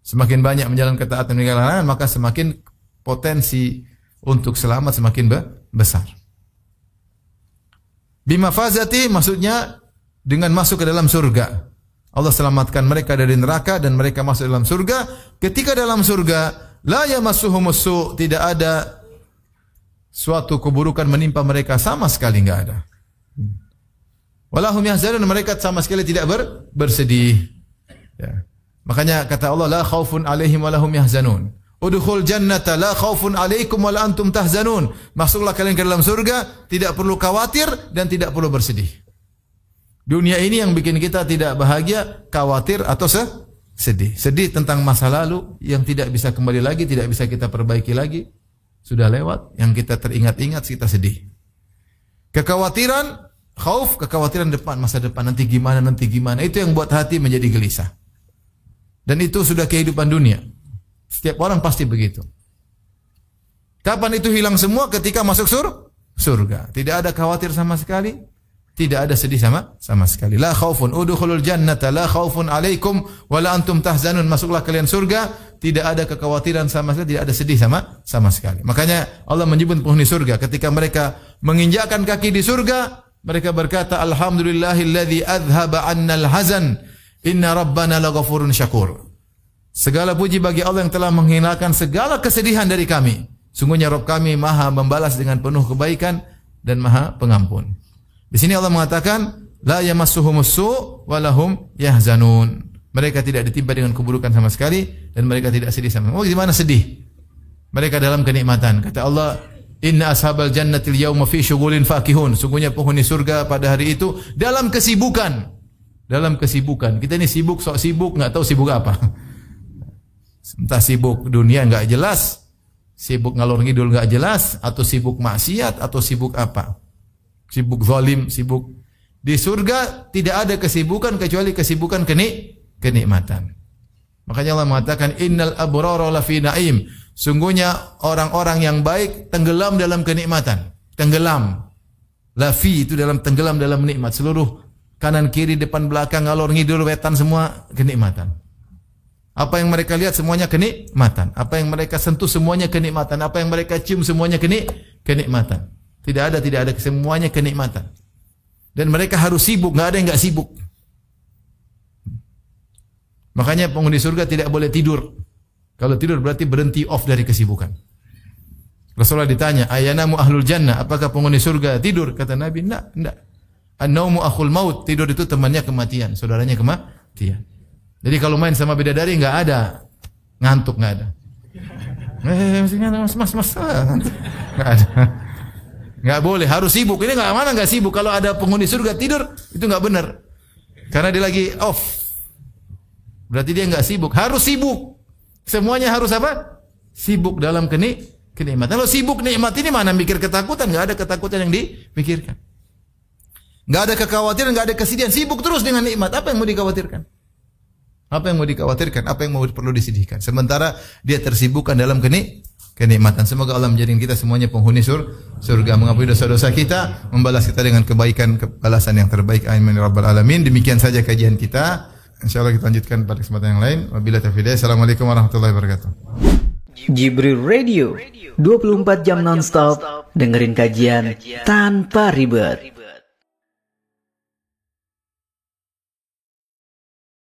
Semakin banyak menjalankan ketaatan, meninggalkan larangan, maka semakin potensi untuk selamat semakin besar. Bimafazati maksudnya dengan masuk ke dalam surga. Allah selamatkan mereka dari neraka dan mereka masuk dalam surga. Ketika dalam surga, la yamassuhumus su', tidak ada suatu keburukan menimpa mereka sama sekali, enggak ada. Walahum yahzanun, mereka sama sekali tidak bersedih. Ya. Makanya kata Allah, la khaufun alaihim walahum yahzanun. Udkhul jannata la khaufun alaikum wa la antum tahzanun. Masuklah kalian ke dalam surga, tidak perlu khawatir dan tidak perlu bersedih. Dunia ini yang bikin kita tidak bahagia, khawatir atau sedih. Sedih tentang masa lalu yang tidak bisa kembali lagi, tidak bisa kita perbaiki lagi. Sudah lewat, yang kita teringat-ingat kita sedih. Kekhawatiran, khauf, kekhawatiran depan, masa depan, nanti gimana. Itu yang buat hati menjadi gelisah. Dan itu sudah kehidupan dunia. Setiap orang pasti begitu. Kapan itu hilang semua? Ketika masuk surga. Tidak ada khawatir sama sekali, tidak ada sedih sama sekali. La khaufun, udkhulul jannata la khaufun alaikum wa la antum tahzanun. Masuklah kalian surga, tidak ada kekhawatiran sama sekali, tidak ada sedih sama sekali. Makanya Allah menyebut penghuni surga ketika mereka menginjakkan kaki di surga, mereka berkata, alhamdulillahilladzi adhaba 'annal hazan, inna rabbana laghafurun syakur. Segala puji bagi Allah yang telah menghilangkan segala kesedihan dari kami. Sungguhnya Rabb kami Maha membalas dengan penuh kebaikan dan Maha pengampun. Di sini Allah mengatakan, la yamassuhumus su' wa lahum yahzanun. Mereka tidak ditimpa dengan keburukan sama sekali dan mereka tidak sedih sama sekali. Oh, gimana sedih? Mereka dalam kenikmatan. Kata Allah, inna ashabal jannatil yawma fi syughulin fakihun. Sungguhnya penghuni surga pada hari itu dalam kesibukan. Dalam kesibukan. Kita ini sibuk, sok sibuk, enggak tahu sibuk apa. Entah sibuk dunia enggak jelas, sibuk ngalor ngidul enggak jelas, atau sibuk maksiat, atau sibuk apa? Sibuk zalim, sibuk. Di surga tidak ada kesibukan kecuali kesibukan kenikmatan. Makanya Allah mengatakan innal abrara lafi na'im. Sungguhnya orang-orang yang baik tenggelam dalam kenikmatan. Tenggelam. Lafi itu tenggelam dalam nikmat. Seluruh kanan kiri depan belakang ngalor ngidul wetan semua kenikmatan. Apa yang mereka lihat semuanya kenikmatan. Apa yang mereka sentuh semuanya kenikmatan. Apa yang mereka cium semuanya kenikmatan. Tidak ada semuanya kenikmatan. Dan mereka harus sibuk, enggak ada yang enggak sibuk. Makanya penghuni surga tidak boleh tidur. Kalau tidur berarti berhenti off dari kesibukan. Rasulullah ditanya, "Ayanamu ahlul jannah?" Apakah penghuni surga tidur? Kata Nabi, enggak. An-naumu akhul maut. Tidur itu temannya kematian, saudaranya kematian. Jadi kalau main sama bidadari enggak ada ngantuk, enggak ada. Mas. Enggak ada. Enggak boleh, harus sibuk. Ini enggak sibuk. Kalau ada penghuni surga tidur, itu enggak benar. Karena dia lagi off. Berarti dia enggak sibuk. Harus sibuk. Semuanya harus apa? Sibuk dalam kenikmatan. Kalau sibuk nikmat ini mana mikir ketakutan? Enggak ada ketakutan yang dipikirkan. Enggak ada kekhawatiran, enggak ada kesedihan. Sibuk terus dengan nikmat. Apa yang mau dikhawatirkan? Apa yang mau dikhawatirkan? Apa yang mau perlu disedihkan? Sementara dia tersibukkan dalam kenikmatan. Semoga Allah menjadikan kita semuanya penghuni surga, mengampuni dosa-dosa kita, membalas kita dengan kebaikan, balasan yang terbaik. Amin ya rabbal alamin. Demikian saja kajian kita. Insyaallah kita lanjutkan pada kesempatan yang lain. Wabillahi taufiq. Assalamualaikum warahmatullahi wabarakatuh. Jibril Radio 24 jam nonstop dengerin kajian tanpa ribet.